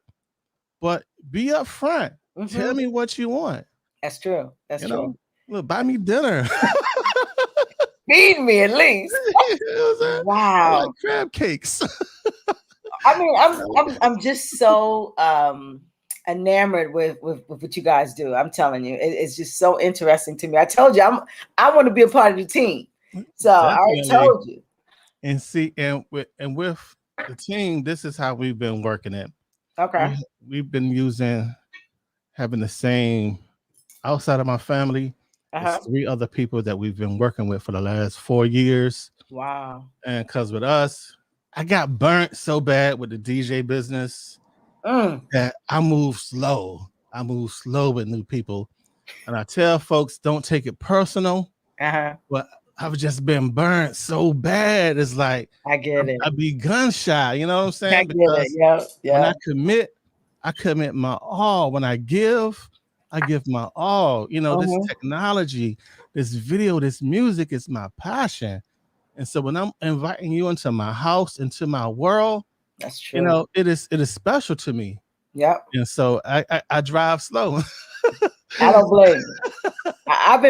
Speaker 2: but be upfront.
Speaker 1: Mhm.
Speaker 2: Tell me what you want.
Speaker 1: That's true. That's
Speaker 2: You
Speaker 1: true.
Speaker 2: know, look, buy me dinner.
Speaker 1: Feed me at least.
Speaker 2: You know what I'm saying? I
Speaker 1: Wow.
Speaker 2: like crab cakes.
Speaker 1: I mean, I'm just so enamored with what you guys do. I'm telling you, it's just so interesting to me. I told you, I want to be a part of the team. So I already
Speaker 2: Definitely.
Speaker 1: told you.
Speaker 2: And see, and with the team, this is how we've been working it.
Speaker 1: Okay.
Speaker 2: We've been having the same, outside of my family,
Speaker 1: Uh-huh.
Speaker 2: there's 3 other people that we've been working with for the last 4 years.
Speaker 1: Wow.
Speaker 2: And because with us, I got burnt so bad with the DJ business that I move slow. I move slow with new people. And I tell folks, don't take it personal.
Speaker 1: Uh-huh.
Speaker 2: But I've just been burnt so bad. It's like
Speaker 1: I get it.
Speaker 2: I be gun shy, you know what I'm
Speaker 1: I
Speaker 2: saying?
Speaker 1: get it.
Speaker 2: Because
Speaker 1: Yeah.
Speaker 2: when
Speaker 1: Yeah.
Speaker 2: I commit my all. When I give my all. You know, this
Speaker 1: Uh-huh.
Speaker 2: technology, this video, this music is my passion. And so when I'm inviting you into my house, into my world,
Speaker 1: That's
Speaker 2: you
Speaker 1: true.
Speaker 2: know, it is special to me.
Speaker 1: Yep.
Speaker 2: And so I drive slow.
Speaker 1: I don't blame you. I've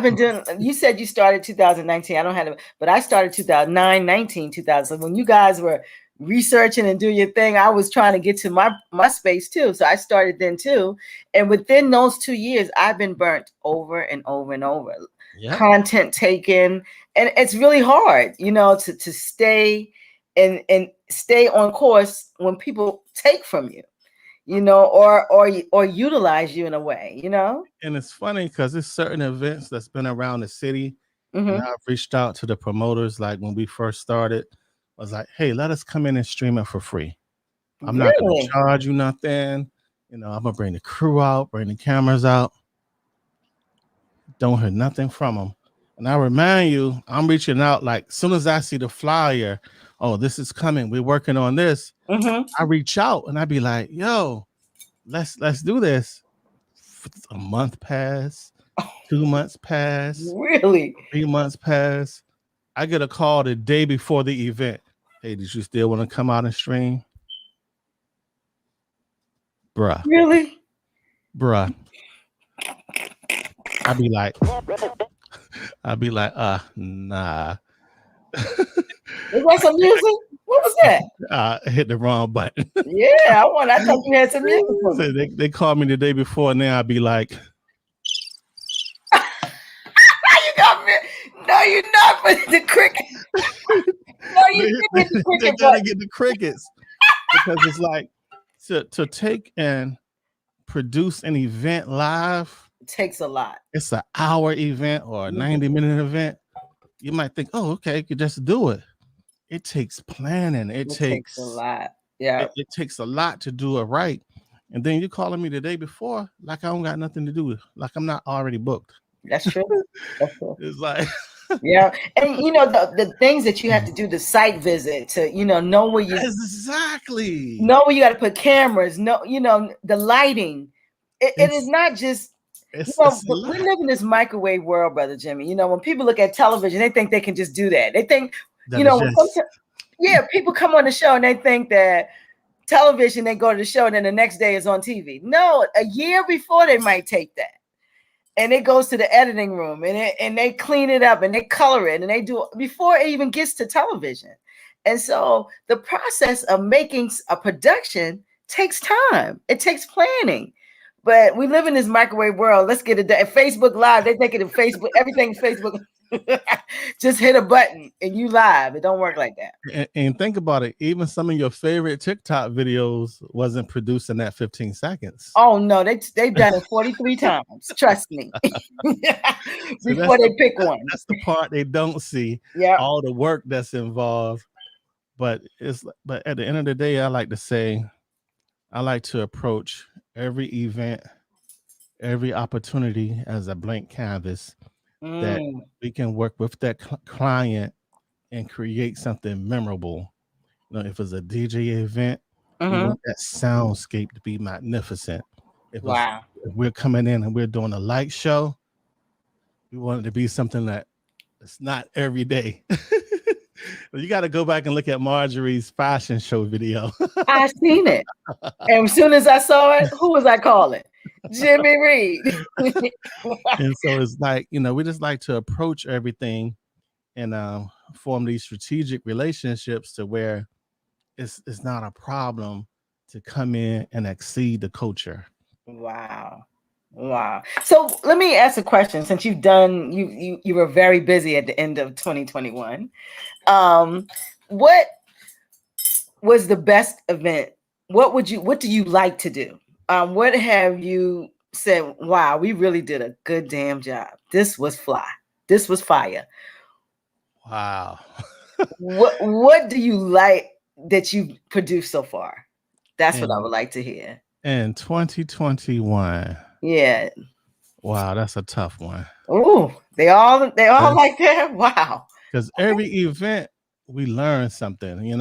Speaker 1: been doing, you said you started 2019. I don't have it, but I started 2009, 19, 2000. So when you guys were researching and doing your thing, I was trying to get to my space too. So I started then too. And within those 2 years, I've been burnt over and over and over.
Speaker 2: Yep.
Speaker 1: Content taken. And it's really hard, you know, to stay and stay on course when people take from you, you know, or utilize you in a way, you know.
Speaker 2: And it's funny because there's certain events that's been around the city. And
Speaker 1: Mm-hmm.
Speaker 2: I've reached out to the promoters, like when we first started, I was like, hey, let us come in and stream it for free. I'm not going to
Speaker 1: Really?
Speaker 2: charge you nothing. You know, I'm going to bring the crew out, bring the cameras out. Don't hear nothing from them. And I remind you, I'm reaching out like as soon as I see the flyer, oh, this is coming. We're working on this.
Speaker 1: Mm-hmm.
Speaker 2: I reach out and I be like, yo, let's do this. A month pass, 2 months pass,
Speaker 1: Really?
Speaker 2: 3 months pass. I get a call the day before the event. Hey, did you still want to come out and stream? Bruh.
Speaker 1: Really?
Speaker 2: I'd be like, nah.
Speaker 1: Was that some music? What was that?
Speaker 2: I hit the wrong button.
Speaker 1: Yeah, I thought you had some music for
Speaker 2: So
Speaker 1: me.
Speaker 2: they called me the day before, and now I'd be like,
Speaker 1: You got me. No, you're not. But the cricket. No, you didn't get the
Speaker 2: they
Speaker 1: cricket
Speaker 2: gotta
Speaker 1: button.
Speaker 2: get the crickets because it's like to take and produce an event live.
Speaker 1: It takes a lot.
Speaker 2: It's an hour event or a 90-minute event. You might think, oh, okay, you could just do it. It takes planning. It takes
Speaker 1: a lot. Yeah.
Speaker 2: it takes a lot to do it right. And then you're calling me the day before, like I don't got nothing to do with, like I'm not already booked.
Speaker 1: That's true. That's true.
Speaker 2: It's like
Speaker 1: Yeah. And the things that you have to do, the site visit to, know where you
Speaker 2: Exactly.
Speaker 1: know where you got to put cameras, the lighting. It is not just,
Speaker 2: It's a
Speaker 1: we
Speaker 2: lot.
Speaker 1: live in this microwave world, Brother Jimmy. When people look at television, they think they can just do that. They think,
Speaker 2: That is
Speaker 1: when
Speaker 2: just
Speaker 1: people come on the show and they think that television, they go to the show and then the next day is on TV. No, a year before they might take that. And it goes to the editing room and they clean it up and they color it and they do it before it even gets to television. And so the process of making a production takes time. It takes planning. But we live in this microwave world. Let's get it done. Facebook Live, they think it in Facebook, everything's Facebook. Just hit a button and you live. It don't work like that.
Speaker 2: and think about it. Even some of your favorite TikTok videos wasn't produced in that 15 seconds.
Speaker 1: Oh no, they've done it 43 times. Trust me.
Speaker 2: So
Speaker 1: Before they pick one.
Speaker 2: That's the part they don't see.
Speaker 1: Yeah.
Speaker 2: All the work that's involved. But at the end of the day, I like to say, I like to approach every event, every opportunity as a blank canvas that we can work with that client and create something memorable. If it's a DJ event, we want that soundscape to be magnificent. If we're coming in and we're doing a light show, we want it to be something that it's not every day. You got to go back and look at Marjorie's fashion show video.
Speaker 1: I seen it. And as soon as I saw it, who was I calling? Jimmy Reid.
Speaker 2: And so it's like, we just like to approach everything and form these strategic relationships to where it's not a problem to come in and exceed the culture.
Speaker 1: Wow. So let me ask a question. Since you've done, you were very busy at the end of 2021. What was the best event? What do you like to do? What have you said? Wow, we really did a good damn job. This was fly. This was fire.
Speaker 2: Wow.
Speaker 1: What do you like that you've produced so far? That's what I would like to hear.
Speaker 2: In 2021.
Speaker 1: Yeah.
Speaker 2: Wow, that's a tough one.
Speaker 1: Oh, they all like that. Wow.
Speaker 2: Because every event we learn something,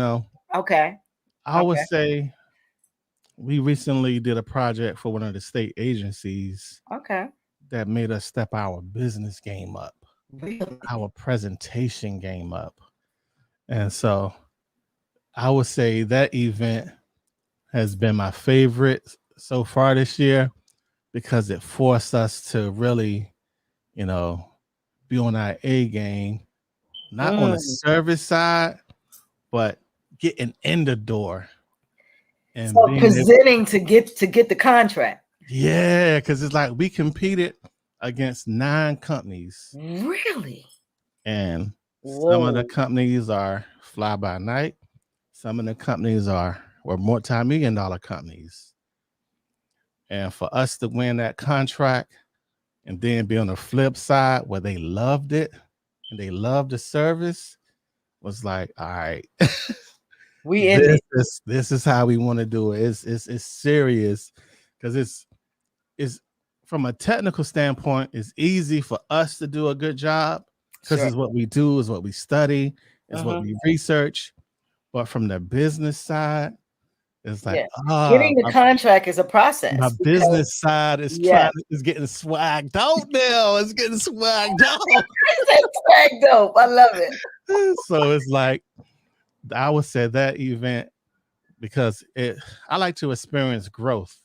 Speaker 1: Okay.
Speaker 2: I would say we recently did a project for one of the state agencies.
Speaker 1: Okay.
Speaker 2: That made us step our business game up.
Speaker 1: Really?
Speaker 2: Our presentation game up. And so I would say that event has been my favorite so far this year because it forced us to really, be on our A game, not on the service side, but getting in the door. And
Speaker 1: so presenting to get the contract.
Speaker 2: Yeah, because it's like we competed against 9 companies.
Speaker 1: Really?
Speaker 2: And some of the companies are fly by night. Some of the companies were multi-million-dollar companies. And for us to win that contract and then be on the flip side where they loved it and they loved the service was like, all right, this is how we want to do it. It's serious because it's from a technical standpoint, it's easy for us to do a good job because it's what we do, is what we study, is what we research. But from the business side, it's like
Speaker 1: getting the contract is a process.
Speaker 2: My business side is getting swagged out now. It's getting swagged out.
Speaker 1: Swagged up. I love it.
Speaker 2: So it's like I would say that event because I like to experience growth.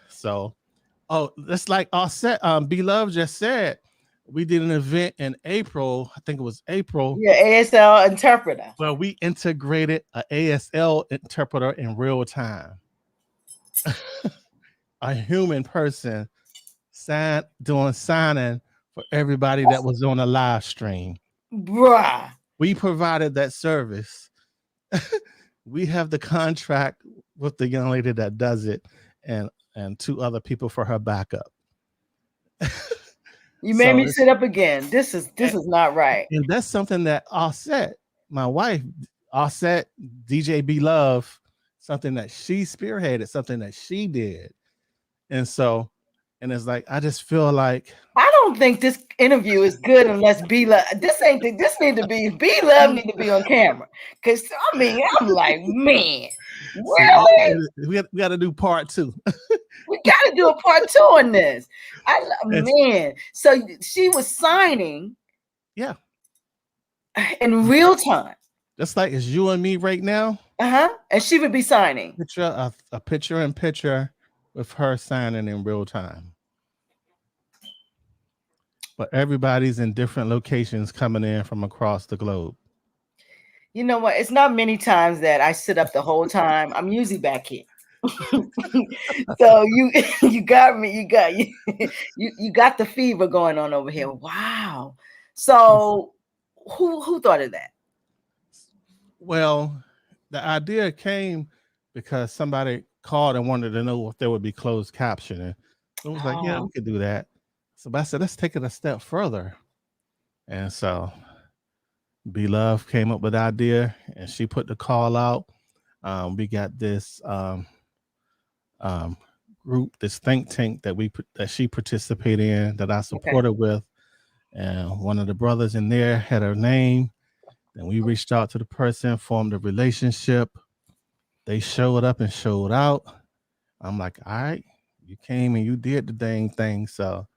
Speaker 2: So that's like Offset. Beloved just said we did an event in April. I think it was April.
Speaker 1: Yeah, ASL interpreter.
Speaker 2: Where we integrated an ASL interpreter in real time. A human person doing signing for everybody that was on a live stream.
Speaker 1: Bruh.
Speaker 2: We provided that service. We have the contract with the young lady that does it and 2 other people for her backup.
Speaker 1: You made me sit up again. This is not right.
Speaker 2: And that's something that Offset, my wife, Offset, DJ Beloved, something that she spearheaded, something that she did. And so And it's like, I just feel like
Speaker 1: I don't think this interview is good unless B-Love. This need to be B-Love need to be on camera. Cause I mean, I'm like, man,
Speaker 2: see,
Speaker 1: really?
Speaker 2: we got to do part 2.
Speaker 1: We gotta do a part 2 on this.
Speaker 2: It's,
Speaker 1: Man. So she was signing
Speaker 2: yeah,
Speaker 1: in real time.
Speaker 2: just like it's you and me right now.
Speaker 1: And she would be signing.
Speaker 2: A picture in picture with her signing in real time. But everybody's in different locations coming in from across the globe.
Speaker 1: You know what? It's not many times that I sit up the whole time. I'm usually back here. So you got me. You got the fever going on over here. Wow. So who thought of that?
Speaker 2: Well, the idea came because somebody called and wanted to know if there would be closed captioning. It was like, yeah, we could do that. So I said, let's take it a step further. And so B-Love came up with the idea, and she put the call out. We got this group, this think tank that she participated in, that I supported with, and one of the brothers in there had her name. Then we reached out to the person, formed a relationship. They showed up and showed out. I'm like, all right, you came and you did the dang thing, so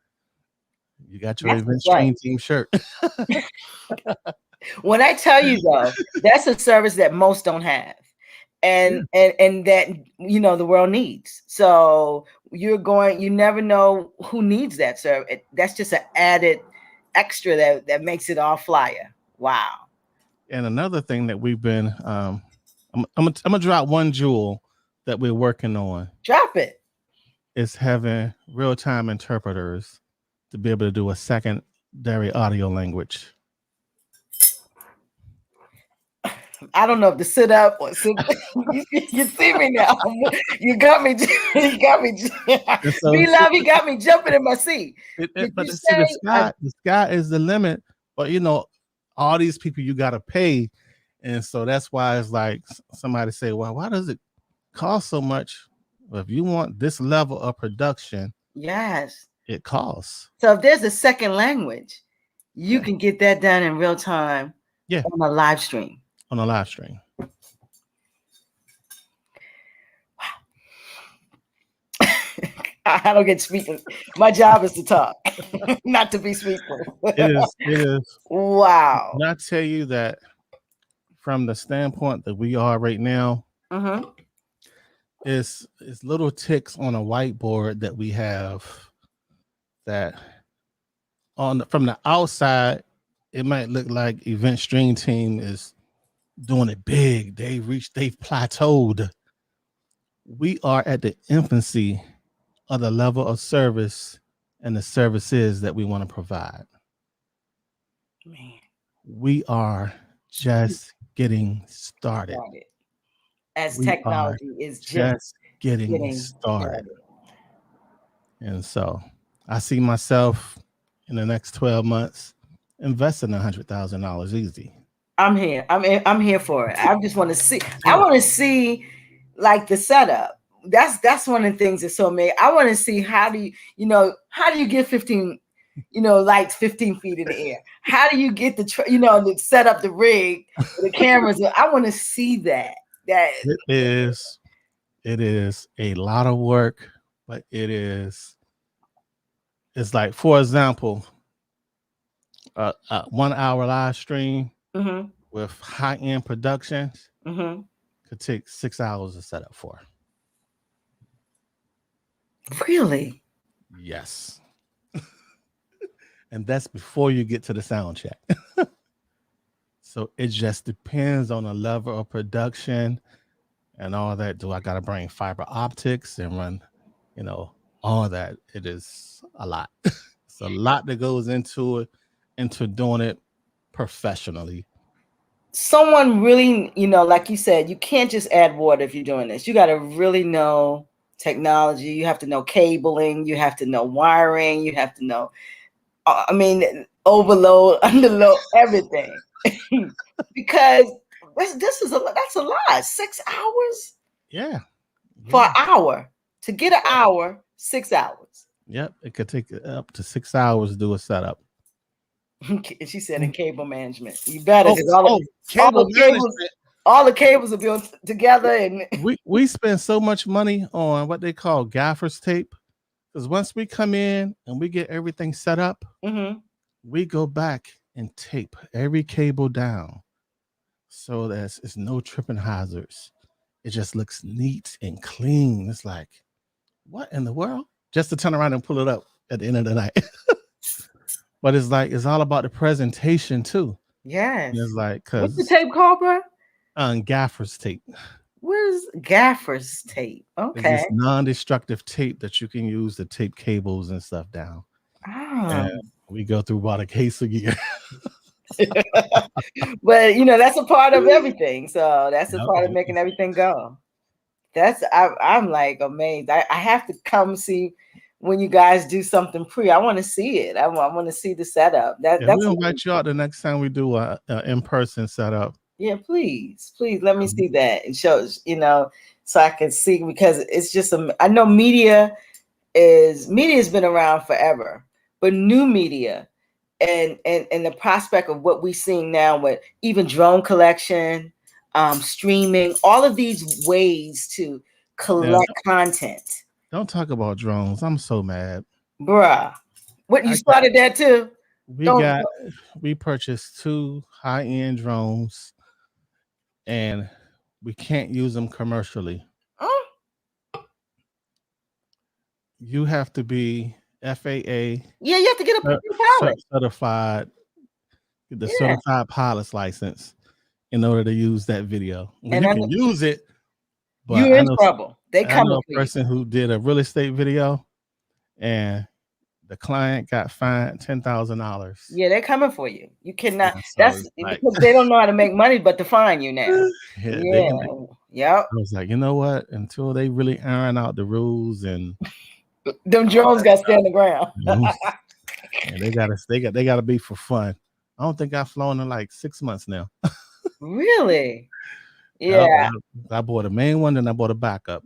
Speaker 2: you got your event stream team shirt.
Speaker 1: When I tell you though, that's a service that most don't have. And that the world needs. So you never know who needs that service. That's just an added extra that makes it all flyer. Wow.
Speaker 2: And another thing that we've been I'm gonna drop one jewel that we're working on.
Speaker 1: Drop it.
Speaker 2: It's having real-time interpreters to be able to do a secondary audio language.
Speaker 1: I don't know if to sit up or sit. You see me now. You got me. You got me. So, B-Love, you got me jumping in my seat.
Speaker 2: But the sky is the limit. But all these people you got to pay, and so that's why it's like somebody say, "Well, why does it cost so much?" Well, if you want this level of production,
Speaker 1: yes,
Speaker 2: it costs.
Speaker 1: So if there's a second language, you can get that done in real time.
Speaker 2: Yeah,
Speaker 1: on a live stream.
Speaker 2: On a live stream.
Speaker 1: I don't get speaking. My job is to talk, not to be speaking.
Speaker 2: It is.
Speaker 1: Wow.
Speaker 2: When I tell you that from the standpoint that we are right now, it's little ticks on a whiteboard that we have that from the outside, it might look like event stream team is doing it big. They've plateaued. We are at the infancy of the level of service and the services that we want to provide.
Speaker 1: Man.
Speaker 2: We are just getting started.
Speaker 1: As technology is
Speaker 2: just getting started. And so I see myself in the next 12 months investing $100,000 easy.
Speaker 1: I'm here. I'm here for it. I just want to see. I want to see like the setup. That's one of the things that's so amazing. I want to see how do you get 15 lights 15 feet in the air? How do you get to set up the rig, the cameras? I want to see that.
Speaker 2: It is a lot of work, but it's like, for example, a 1 hour live stream with high-end productions could take 6 hours to set up for.
Speaker 1: Really?
Speaker 2: Yes. And that's before you get to the sound check. So it just depends on the level of production and all that. Do I got to bring fiber optics and run, all that? It is a lot. It's a lot that goes into it, into doing it professionally.
Speaker 1: Someone really, like you said, you can't just add water if you're doing this. You got to really know technology. You have to know cabling. You have to know wiring. You have to know, overload, underload, everything. Because that's a lot. 6 hours?
Speaker 2: Yeah.
Speaker 1: For an hour. To get an hour, 6 hours.
Speaker 2: Yep, it could take up to 6 hours to do a setup.
Speaker 1: She said in cable management. You better,
Speaker 2: Oh,
Speaker 1: because all
Speaker 2: cable
Speaker 1: the cables,
Speaker 2: management.
Speaker 1: all the cables will be on together. And
Speaker 2: We spend so much money on what they call gaffer's tape, because once we come in and we get everything set up, we go back and tape every cable down so that it's no tripping hazards. It just looks neat and clean. It's like, what in the world? Just to turn around and pull it up at the end of the night. But it's like, it's all about the presentation too.
Speaker 1: yes.
Speaker 2: It's like,
Speaker 1: What's the
Speaker 2: because
Speaker 1: tape called, bro?
Speaker 2: gaffer's tape.
Speaker 1: Where's gaffer's tape?
Speaker 2: It's
Speaker 1: Okay.
Speaker 2: this non-destructive tape that you can use to tape cables and stuff down.
Speaker 1: Oh.
Speaker 2: And we go through about a case a year.
Speaker 1: But that's a part of everything. So that's a
Speaker 2: Yep.
Speaker 1: part of making everything go. I'm like amazed. I have to come see when you guys do something pre. I want to see it. I want to see the setup.
Speaker 2: Yeah,
Speaker 1: That's
Speaker 2: we'll invite you out the next time we do a in-person setup.
Speaker 1: yeah, please let me see that. It shows, so I can see, because it's just I know media has been around forever, but new media and the prospect of what we're seeing now with even drone collection, streaming, all of these ways to collect content.
Speaker 2: Don't talk about drones. I'm so mad.
Speaker 1: Bruh. What, you started that too?
Speaker 2: We purchased 2 high-end drones and we can't use them commercially. You have to be FAA.
Speaker 1: Yeah, you have to get a pilot.
Speaker 2: Certified, the certified pilot's license in order to use that video. Well, and you can use it, but
Speaker 1: you're in trouble.
Speaker 2: I know a person who did a real estate video and the client got fined $10,000.
Speaker 1: Yeah, they're coming for you. You cannot. That's because they don't know how to make money, but to fine you now.
Speaker 2: I was like, you know what? Until they really iron out the rules and
Speaker 1: them drones got to stay on the ground.
Speaker 2: And they gotta be for fun. I don't think I've flown in like 6 months now.
Speaker 1: Really? Yeah.
Speaker 2: I bought a main one, then I bought a backup.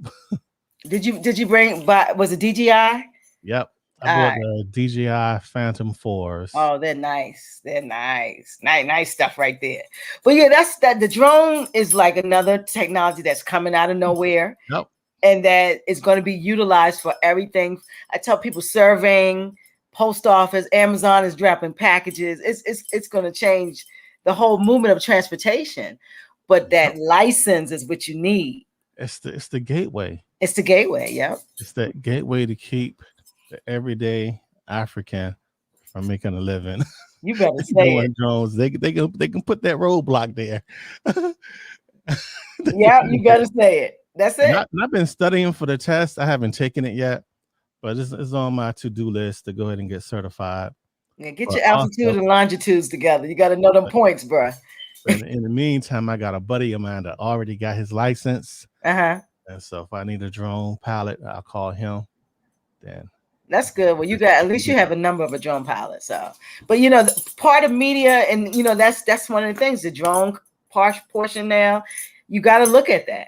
Speaker 1: Did you bring? Was it DJI?
Speaker 2: Yep. I bought the DJI Phantom 4s.
Speaker 1: Oh, they're nice. They're nice. Nice stuff right there. But yeah, that's that. The drone is like another technology that's coming out of nowhere.
Speaker 2: Yep.
Speaker 1: And that is going to be utilized for everything. I tell people, surveying, post office, Amazon is dropping packages. It's going to change the whole movement of transportation. But that license is what you need.
Speaker 2: It's the gateway.
Speaker 1: It's the gateway. Yep.
Speaker 2: It's that gateway to keep the everyday African from making a living.
Speaker 1: You better say it.
Speaker 2: Drones, they can put that roadblock there.
Speaker 1: Yeah, you better say it. That's it.
Speaker 2: And I've been studying for the test. I haven't taken it yet, but it's on my to-do list to go ahead and get certified.
Speaker 1: Yeah, get your altitude and longitudes together. You got to know them points, bro.
Speaker 2: In the meantime, I got a buddy of mine that already got his license. And so if I need a drone pilot, I'll call him. Then
Speaker 1: that's good. Well, at least you have a number of a drone pilot. So, but part of media, and that's one of the things. The drone portion now, you got to look at that.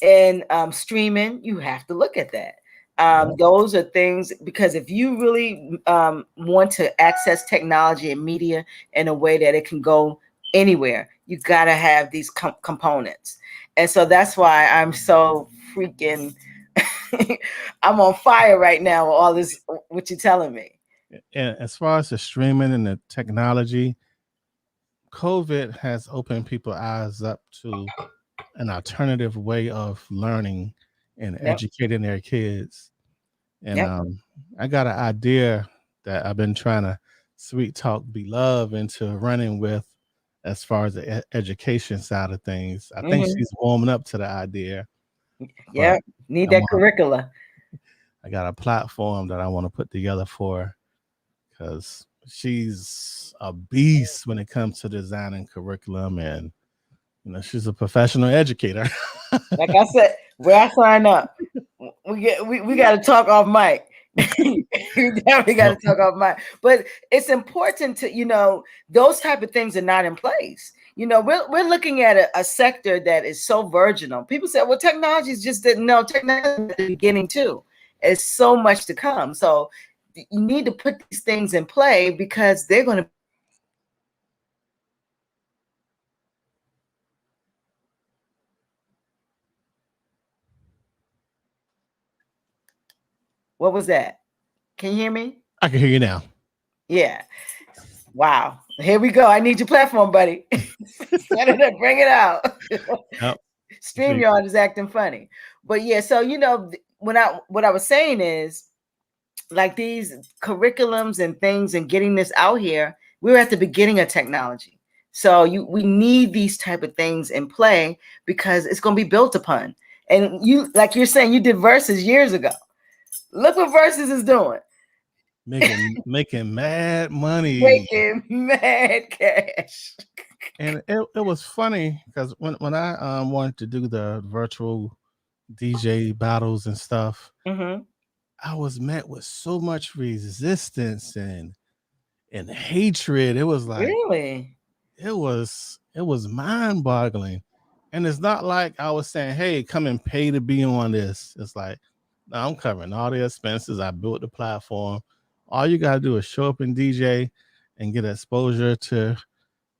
Speaker 1: And streaming, you have to look at that. Those are things, because if you really want to access technology and media in a way that it can go anywhere, you got to have these components. And so that's why I'm so freaking, I'm on fire right now with all this, what you're telling me.
Speaker 2: And as far as the streaming and the technology, COVID has opened people's eyes up to an alternative way of learning and educating their kids. And I got an idea that I've been trying to sweet talk BLove into running with as far as the education side of things. I think she's warming up to the idea.
Speaker 1: Yeah, need that curricula.
Speaker 2: I got a platform that I want to put together for her because she's a beast when it comes to designing curriculum, and she's a professional educator.
Speaker 1: Like I said, where I sign up, we got to talk off mic. We definitely got to talk off mic. But it's important to, those type of things are not in place. We're looking at a sector that is so virginal. People say, well, technology is just technology at the beginning too. It's so much to come. So you need to put these things in play because they're going to. What was that? Can you hear me?
Speaker 2: I can hear you now.
Speaker 1: Yeah. Wow. Here we go. I need your platform, buddy. Set it up, bring it out.
Speaker 2: Yep.
Speaker 1: StreamYard is acting funny. But yeah, so what I was saying is, like, these curriculums and things and getting this out here, we're at the beginning of technology. So we need these type of things in play because it's going to be built upon. And you, like you're saying, you did Versus years ago. Look what Versus is doing.
Speaker 2: Making mad money.
Speaker 1: Making mad cash.
Speaker 2: And it was funny because when I wanted to do the virtual DJ battles and stuff, I was met with so much resistance and hatred. It was like,
Speaker 1: really,
Speaker 2: it was mind-boggling. And it's not like I was saying, hey, come and pay to be on this. It's like, no, I'm covering all the expenses. I built the platform. All you got to do is show up and DJ and get exposure to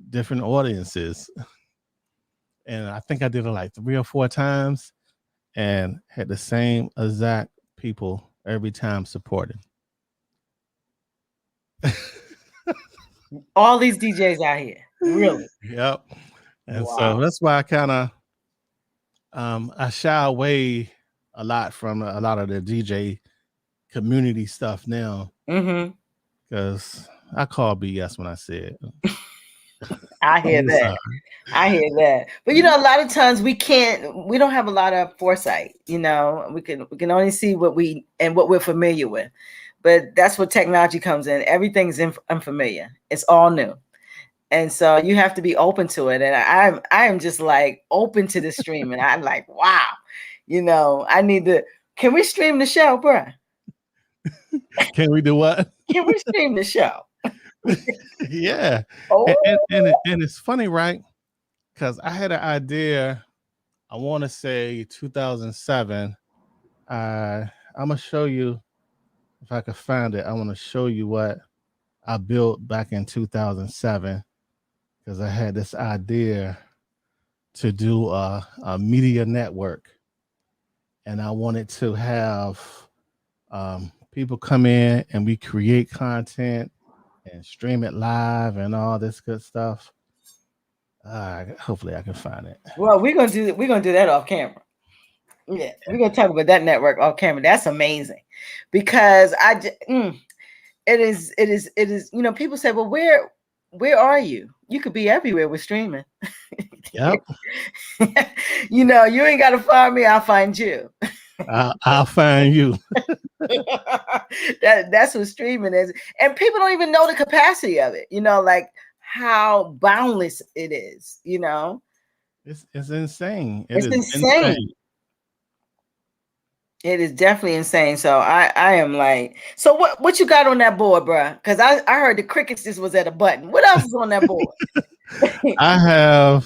Speaker 2: different audiences. And I think I did it like 3 or 4 times and had the same exact people every time supporting.
Speaker 1: all these DJs out here, really.
Speaker 2: Yep. And so that's why I kind of I shy away a lot from a lot of the DJ community stuff now, because I call BS when I say it.
Speaker 1: I hear that. I hear that. But a lot of times we don't have a lot of foresight. We can only see what we're familiar with. But that's what technology comes in. Everything's unfamiliar. It's all new. And so you have to be open to it. And I am just like open to the streaming. I'm like, wow, I need to. Can we stream the show, bro?
Speaker 2: Can we do what?
Speaker 1: Can we stream the show?
Speaker 2: Yeah.
Speaker 1: Oh.
Speaker 2: And it's funny, right? Because I had an idea, I want to say 2007. I'm going to show you, if I could find it, I want to show you what I built back in 2007. Because I had this idea to do a media network. And I wanted to have people come in and we create content and stream it live and all this good stuff. Hopefully I can find it.
Speaker 1: Well, we're gonna do that off camera. Yeah, we're gonna talk about that network off camera. That's amazing, because it is. People say, well, where are you? You could be everywhere with streaming.
Speaker 2: Yep.
Speaker 1: You ain't got to find me. I'll find you.
Speaker 2: I'll find you.
Speaker 1: That's what streaming is. And people don't even know the capacity of it, like how boundless it is,
Speaker 2: It's insane.
Speaker 1: It's insane. It is definitely insane. So I am like, so what you got on that board, bruh? Because I heard the crickets just was at a button. What else is on that board?
Speaker 2: I have.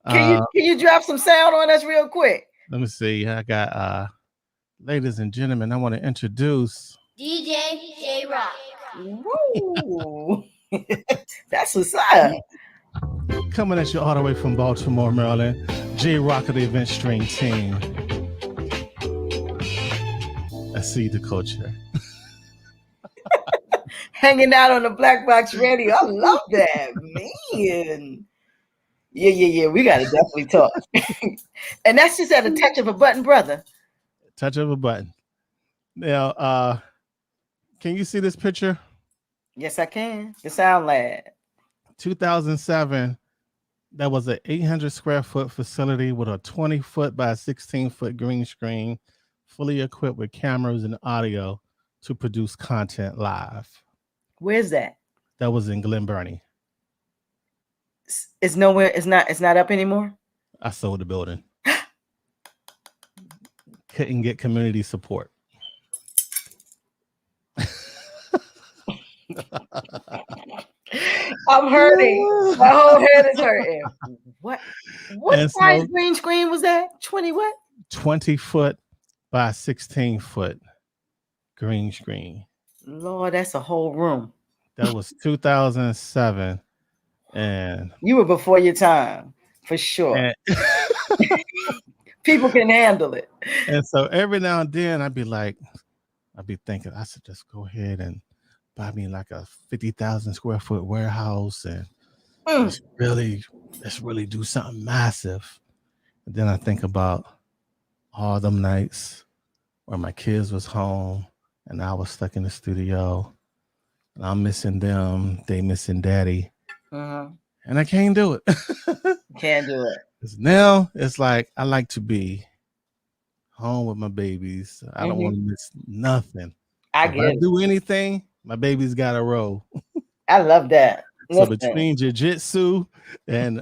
Speaker 1: Can you drop some sound on us real quick?
Speaker 2: Let me see. I got ladies and gentlemen, I want to introduce
Speaker 3: DJ J Rock.
Speaker 1: Woo. That's what's up.
Speaker 2: Coming at you all the way from Baltimore, Maryland, J Rock of the Event Stream team. I see the culture.
Speaker 1: Hanging out on the Black Box Radio. I love that, man. Yeah. We got to definitely talk. And that's just at a touch of a button, brother.
Speaker 2: Touch of a button. Now, can you see this picture?
Speaker 1: Yes, I can. The Sound Lab.
Speaker 2: 2007, that was an 800 square foot facility with a 20-foot by 16-foot green screen, fully equipped with cameras and audio to produce content live.
Speaker 1: Where's that?
Speaker 2: That was in Glen Burnie.
Speaker 1: It's nowhere. It's not up anymore.
Speaker 2: I sold the building. Couldn't get community support.
Speaker 1: I'm hurting. My whole head is hurting. What size green screen was that? 20 what?
Speaker 2: 20-foot by 16-foot green screen.
Speaker 1: Lord, that's a whole room.
Speaker 2: That was 2007, and
Speaker 1: You were before your time, for sure.
Speaker 2: and,
Speaker 1: People can handle it.
Speaker 2: and so every now and then I'd be thinking I should just go ahead and buy me like a 50,000 square foot warehouse and
Speaker 1: Mm.
Speaker 2: let's really do something massive. And then I think about all them nights where my kids was home and I was stuck in the studio and I'm missing them, they missing daddy, and I can't do it.
Speaker 1: Can't do it.
Speaker 2: 'Cause now it's like I like to be home with my babies. I don't want to miss nothing.
Speaker 1: I
Speaker 2: So if I
Speaker 1: get it.
Speaker 2: do anything, my baby's got to roll.
Speaker 1: I love that.
Speaker 2: So
Speaker 1: Listen,
Speaker 2: between jiu-jitsu and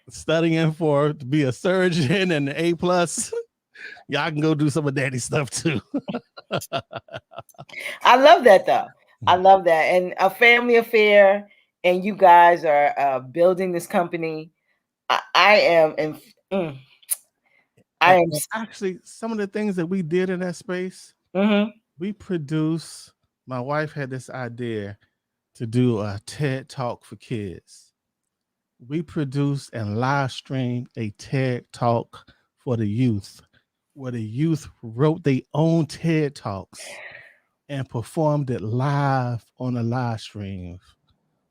Speaker 2: studying for to be a surgeon and the A+, y'all can go do some of daddy stuff too.
Speaker 1: I love that though. I love that. And a family affair, and you guys are building this company. I am in. I am.
Speaker 2: And actually, some of the things that we did in that space, we produced. My wife had this idea to do a TED Talk for kids. We produced and live streamed a TED Talk for the youth, where the youth wrote their own TED Talks and performed it live on a live stream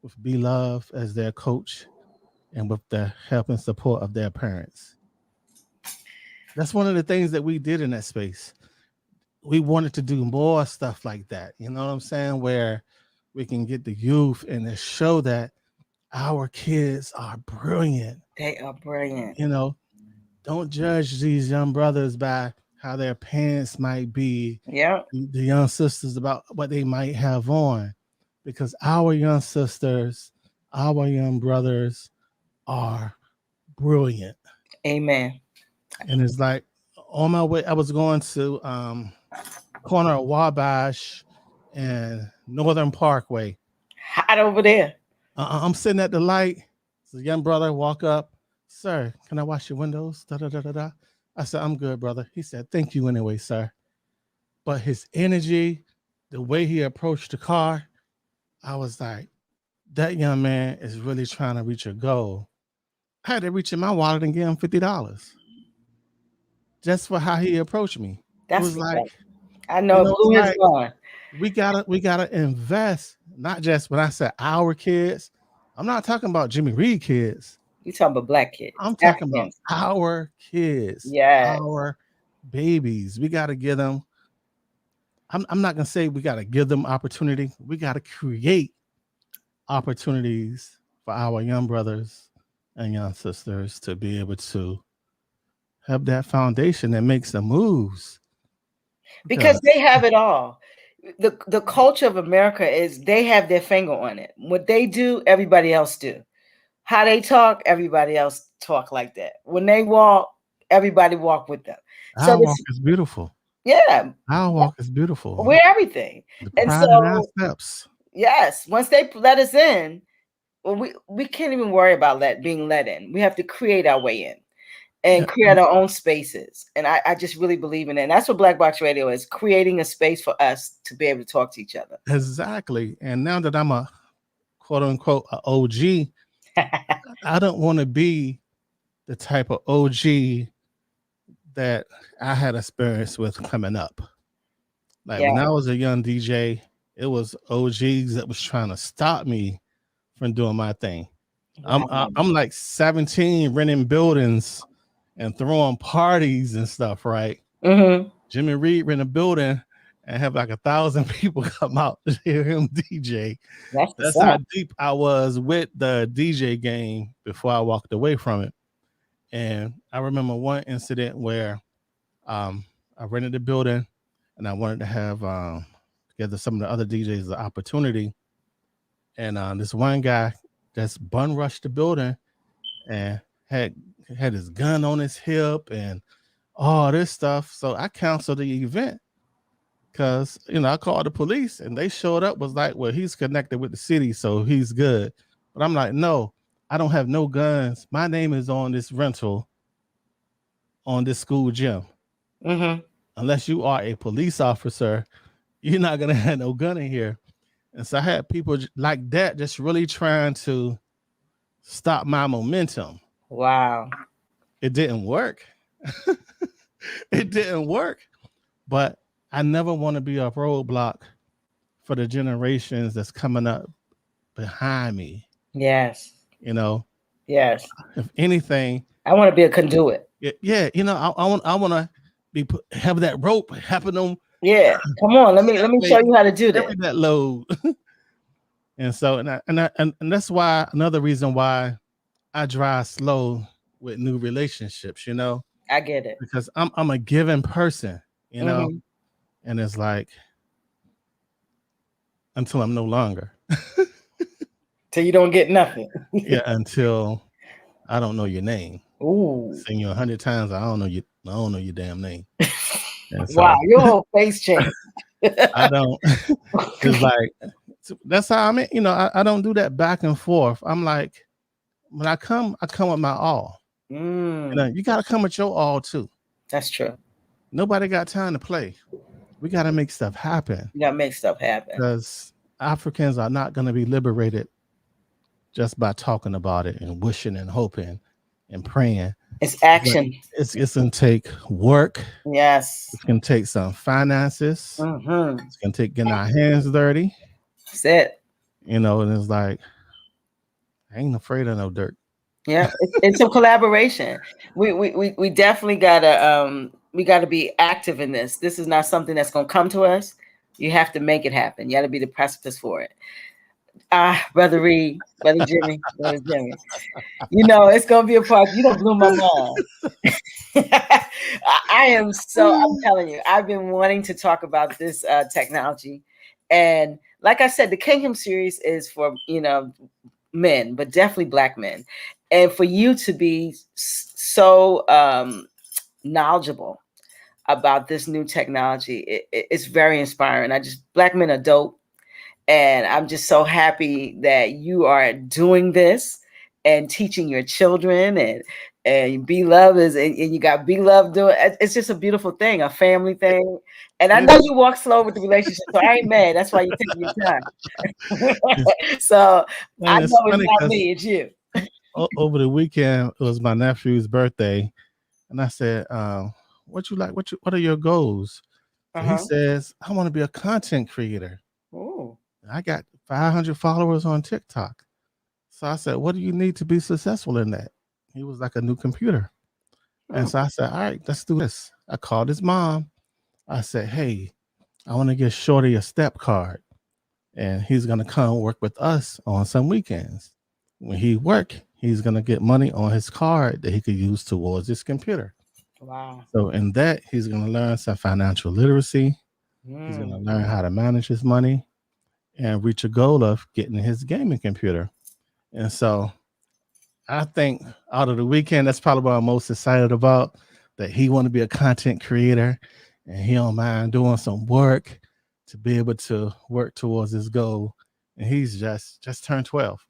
Speaker 2: with BLove as their coach and with the help and support of their parents. That's one of the things that we did in that space. We wanted to do more stuff like that. You know what I'm saying? Where we can get the youth and show that our kids are brilliant.
Speaker 1: They are brilliant.
Speaker 2: You know, don't judge these young brothers by how their parents might be.
Speaker 1: Yeah.
Speaker 2: The young sisters about what they might have on, because our young sisters, our young brothers are brilliant.
Speaker 1: Amen.
Speaker 2: And it's like on my way, I was going to corner of Wabash and Northern Parkway.
Speaker 1: Hot over there.
Speaker 2: I'm sitting at the light. So a young brother walk up, sir, can I wash your windows? Da, da, da, da, da. I said, I'm good, brother. He said, thank you anyway, sir. But his energy, the way he approached the car, I was like, that young man is really trying to reach a goal. I had to reach in my wallet and give him $50 just for how he approached me.
Speaker 1: That's
Speaker 2: it was like,
Speaker 1: I know, blew his mind.
Speaker 2: We gotta invest, not just when I said our kids. I'm not talking about Jimmy Reid kids.
Speaker 1: You talking about black kids.
Speaker 2: I'm talking about our kids.
Speaker 1: Yeah.
Speaker 2: Our babies. We gotta give them. I'm not gonna say we gotta give them opportunity. We gotta create opportunities for our young brothers and young sisters to be able to have that foundation that makes the moves.
Speaker 1: Because they have it all. The culture of America is they have their finger on it. What they do, everybody else do. How they talk, everybody else talk like that. When they walk, everybody walk with them.
Speaker 2: Our walk is beautiful.
Speaker 1: Yeah.
Speaker 2: Our walk is beautiful.
Speaker 1: We're everything.
Speaker 2: And so, steps.
Speaker 1: Yes, once they let us in, well, we can't even worry about being let in. We have to create our way in and create our own spaces. And I just really believe in it. And that's what Black Box Radio is, creating a space for us to be able to talk to each other.
Speaker 2: Exactly. And now that I'm a quote unquote a OG, I don't want to be the type of OG that I had experience with coming up. Like when I was a young DJ, it was OGs that was trying to stop me from doing my thing. I'm like 17 renting buildings and throwing parties and stuff, right? Jimmy Reid rent a building and have like 1,000 people come out to hear him DJ. That's how deep I was with the DJ game before I walked away from it. And I remember one incident where I rented a building and I wanted to have together some of the other DJs the opportunity. And this one guy just bun rushed the building and had his gun on his hip and all this stuff. So I canceled the event because, I called the police and they showed up, was like, well, he's connected with the city, so he's good. But I'm like, no, I don't have no guns. My name is on this rental on this school gym. Unless you are a police officer you're not gonna have no gun in here. And so I had people like that just really trying to stop my momentum.
Speaker 1: Wow.
Speaker 2: It didn't work. It didn't work. But I never want to be a roadblock for the generations that's coming up behind me.
Speaker 1: Yes.
Speaker 2: You know,
Speaker 1: Yes.
Speaker 2: if anything,
Speaker 1: I want to be a conduit.
Speaker 2: yeah, you know, I want to have that rope helping them
Speaker 1: Yeah. Come on. Let me show you how to do
Speaker 2: carry
Speaker 1: that.
Speaker 2: that load. And so, and that's why another reason why I drive slow with new relationships, you know,
Speaker 1: I get it.
Speaker 2: because I'm a giving person, you know, and it's like until I'm no longer.
Speaker 1: Till you don't get nothing.
Speaker 2: Yeah, until I don't know your name.
Speaker 1: Ooh.
Speaker 2: Seen you 100 times, I don't know your damn name. And so,
Speaker 1: Wow, your whole face changed.
Speaker 2: I don't. It's like that's how I mean. You know, I don't do that back and forth. I'm like, when I come with my all. You know, you got to come with your all too.
Speaker 1: That's true.
Speaker 2: Nobody got time to play. We got to make stuff happen.
Speaker 1: You got to make stuff happen.
Speaker 2: Because Africans are not going to be liberated just by talking about it and wishing and hoping and praying.
Speaker 1: It's action.
Speaker 2: It's going to take work.
Speaker 1: Yes.
Speaker 2: It's going to take some finances. It's going to take getting our hands dirty.
Speaker 1: That's it.
Speaker 2: You know, and it's like, I ain't afraid of no dirt.
Speaker 1: Yeah, it's a collaboration. We definitely gotta be active in this. This is not something that's gonna come to us. You have to make it happen. You got to be the precipice for it. Brother Reid, Brother Jimmy. You know, it's gonna be a part. You don't blew my mind. I am so. I'm telling you, I've been wanting to talk about this technology, and like I said, the Kingdom series is for men, but definitely Black men, and for you to be so knowledgeable about this new technology, it's very inspiring. Black men are dope. And I'm just so happy that you are doing this and teaching your children and BLove and you got BLove doing it's just a beautiful thing, a family thing. And I know you walk slow with the relationship, so I ain't mad. That's why you're taking your time. So I know it's not me, it's you.
Speaker 2: Over the weekend, it was my nephew's birthday, and I said, what you like? What are your goals? So he says, I want to be a content creator.
Speaker 1: Oh.
Speaker 2: I got 500 followers on TikTok. So I said, what do you need to be successful in that? He was like, a new computer. And so I said, all right, let's do this. I called his mom. I said, hey, I want to get Shorty a step card. And he's going to come work with us on some weekends. When he work, he's going to get money on his card that he could use towards his computer.
Speaker 1: Wow.
Speaker 2: So in that, he's going to learn some financial literacy. He's going to learn how to manage his money and reach a goal of getting his gaming computer. And so I think out of the weekend, that's probably what I'm most excited about, that he want to be a content creator and he don't mind doing some work to be able to work towards his goal. And he's just turned 12.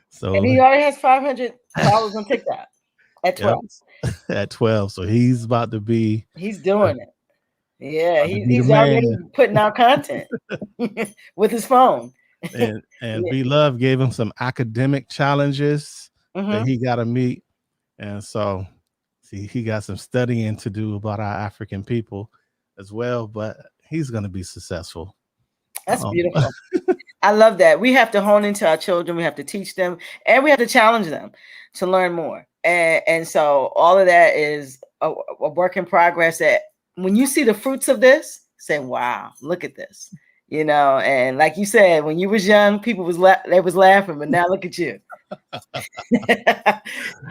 Speaker 2: So
Speaker 1: and he already has 500 followers on TikTok at 12.
Speaker 2: Yep, at 12. So he's about to be.
Speaker 1: He's doing it. Yeah, he's already putting out content with his phone.
Speaker 2: And BLove gave him some academic challenges that he got to meet. And so, see, he got some studying to do about our African people as well, but he's going to be successful.
Speaker 1: That's beautiful. I love that. We have to hone into our children. We have to teach them, and we have to challenge them to learn more. And so all of that is a work in progress that when you see the fruits of this, say, wow, look at this. You know, and like you said, when you was young, people they was laughing, but now look at you.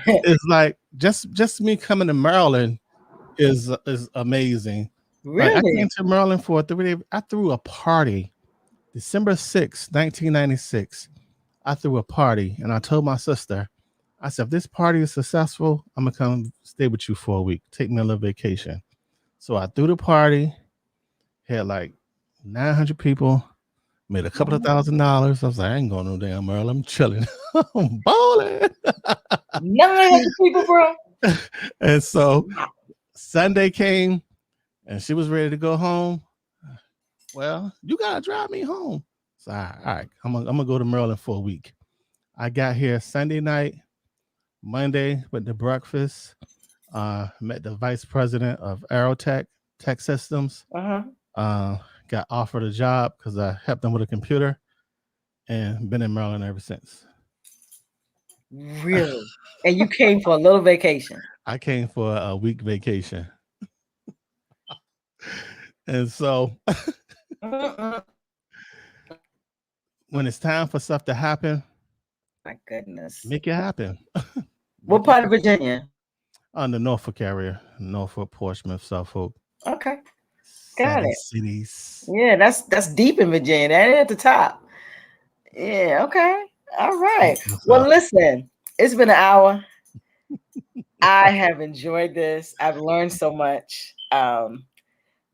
Speaker 2: It's like just me coming to Maryland is amazing.
Speaker 1: Really?
Speaker 2: Like I came to Maryland for I threw a party December 6th, 1996. I threw a party and I told my sister, I said, if this party is successful, I'm gonna come stay with you for a week, take me a little vacation. So I threw the party, had like 900 people, made a couple of $1,000. I was like, I ain't going no damn Maryland. I'm chilling. I'm balling.
Speaker 1: 900 people, bro.
Speaker 2: And so Sunday came, And she was ready to go home. Well, you gotta drive me home. So all right, I'm gonna go to Maryland for a week. I got here Sunday night, Monday with the breakfast. Met the vice president of Aerotech Tech Systems. Got offered a job because I helped them with a computer, and been in Maryland ever since.
Speaker 1: Really? And you came for a little vacation?
Speaker 2: I came for a week vacation. And so when it's time for stuff to happen,
Speaker 1: my goodness,
Speaker 2: make it happen.
Speaker 1: What part of Virginia?
Speaker 2: On the Norfolk area, Norfolk, Portsmouth, Suffolk.
Speaker 1: Okay, got it.
Speaker 2: Cities.
Speaker 1: Yeah, that's deep in Virginia. That ain't at the top. Yeah, okay. All right. Well, listen, it's been an hour. I have enjoyed this. I've learned so much.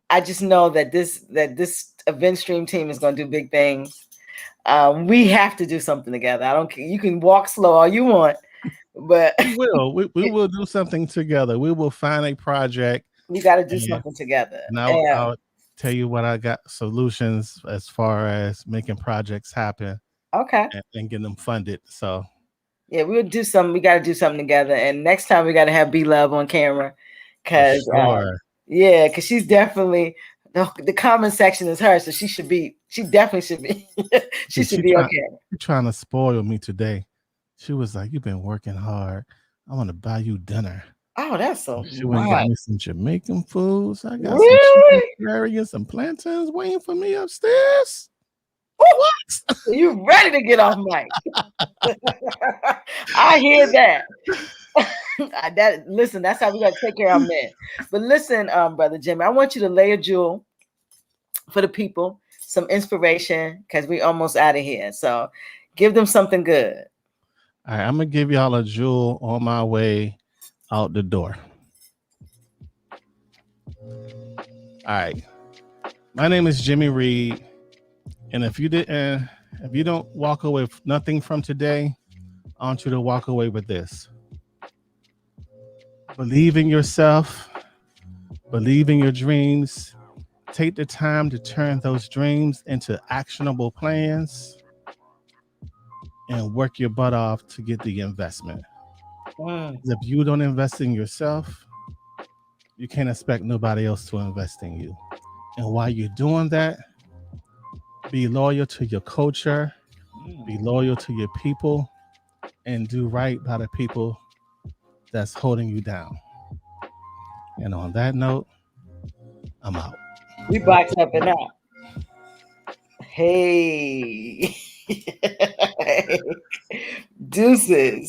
Speaker 1: I just know that this event stream team is going to do big things. We have to do something together. I don't care. You can walk slow all you want, but
Speaker 2: we will. We will do something together. We will find a project.
Speaker 1: We got to do something together.
Speaker 2: And I'll tell you what, I got solutions as far as making projects happen.
Speaker 1: Okay.
Speaker 2: And getting them funded. So
Speaker 1: yeah, we'll do something. We got to do something together. And next time we got to have B-Love on camera. Because because she's definitely the comment section is her. So she definitely should be. she should be okay.
Speaker 2: She's trying to spoil me today. She was like, "You've been working hard. I want to buy you dinner."
Speaker 1: Oh, that's so
Speaker 2: she went and got me some Jamaican foods. I got
Speaker 1: some
Speaker 2: chicken and some plantains waiting for me upstairs.
Speaker 1: What? You ready to get off mic? I hear that. Listen, that's how we got to take care of our men. But listen, Brotha Jimmy, I want you to lay a jewel for the people, some inspiration, because we almost out of here. So give them something good.
Speaker 2: All right, I'm going to give y'all a jewel on my way out the door. All right. My name is Jimmy Reid. And if you don't walk away with nothing from today, I want you to walk away with this. Believe in yourself. Believe in your dreams. Take the time to turn those dreams into actionable plans and work your butt off to get the investment. If you don't invest in yourself, you can't expect nobody else to invest in you. And while you're doing that, be loyal to your culture, be loyal to your people, and do right by the people that's holding you down. And on that note, I'm out.
Speaker 1: We BoXXuP and out. Hey. Deuces.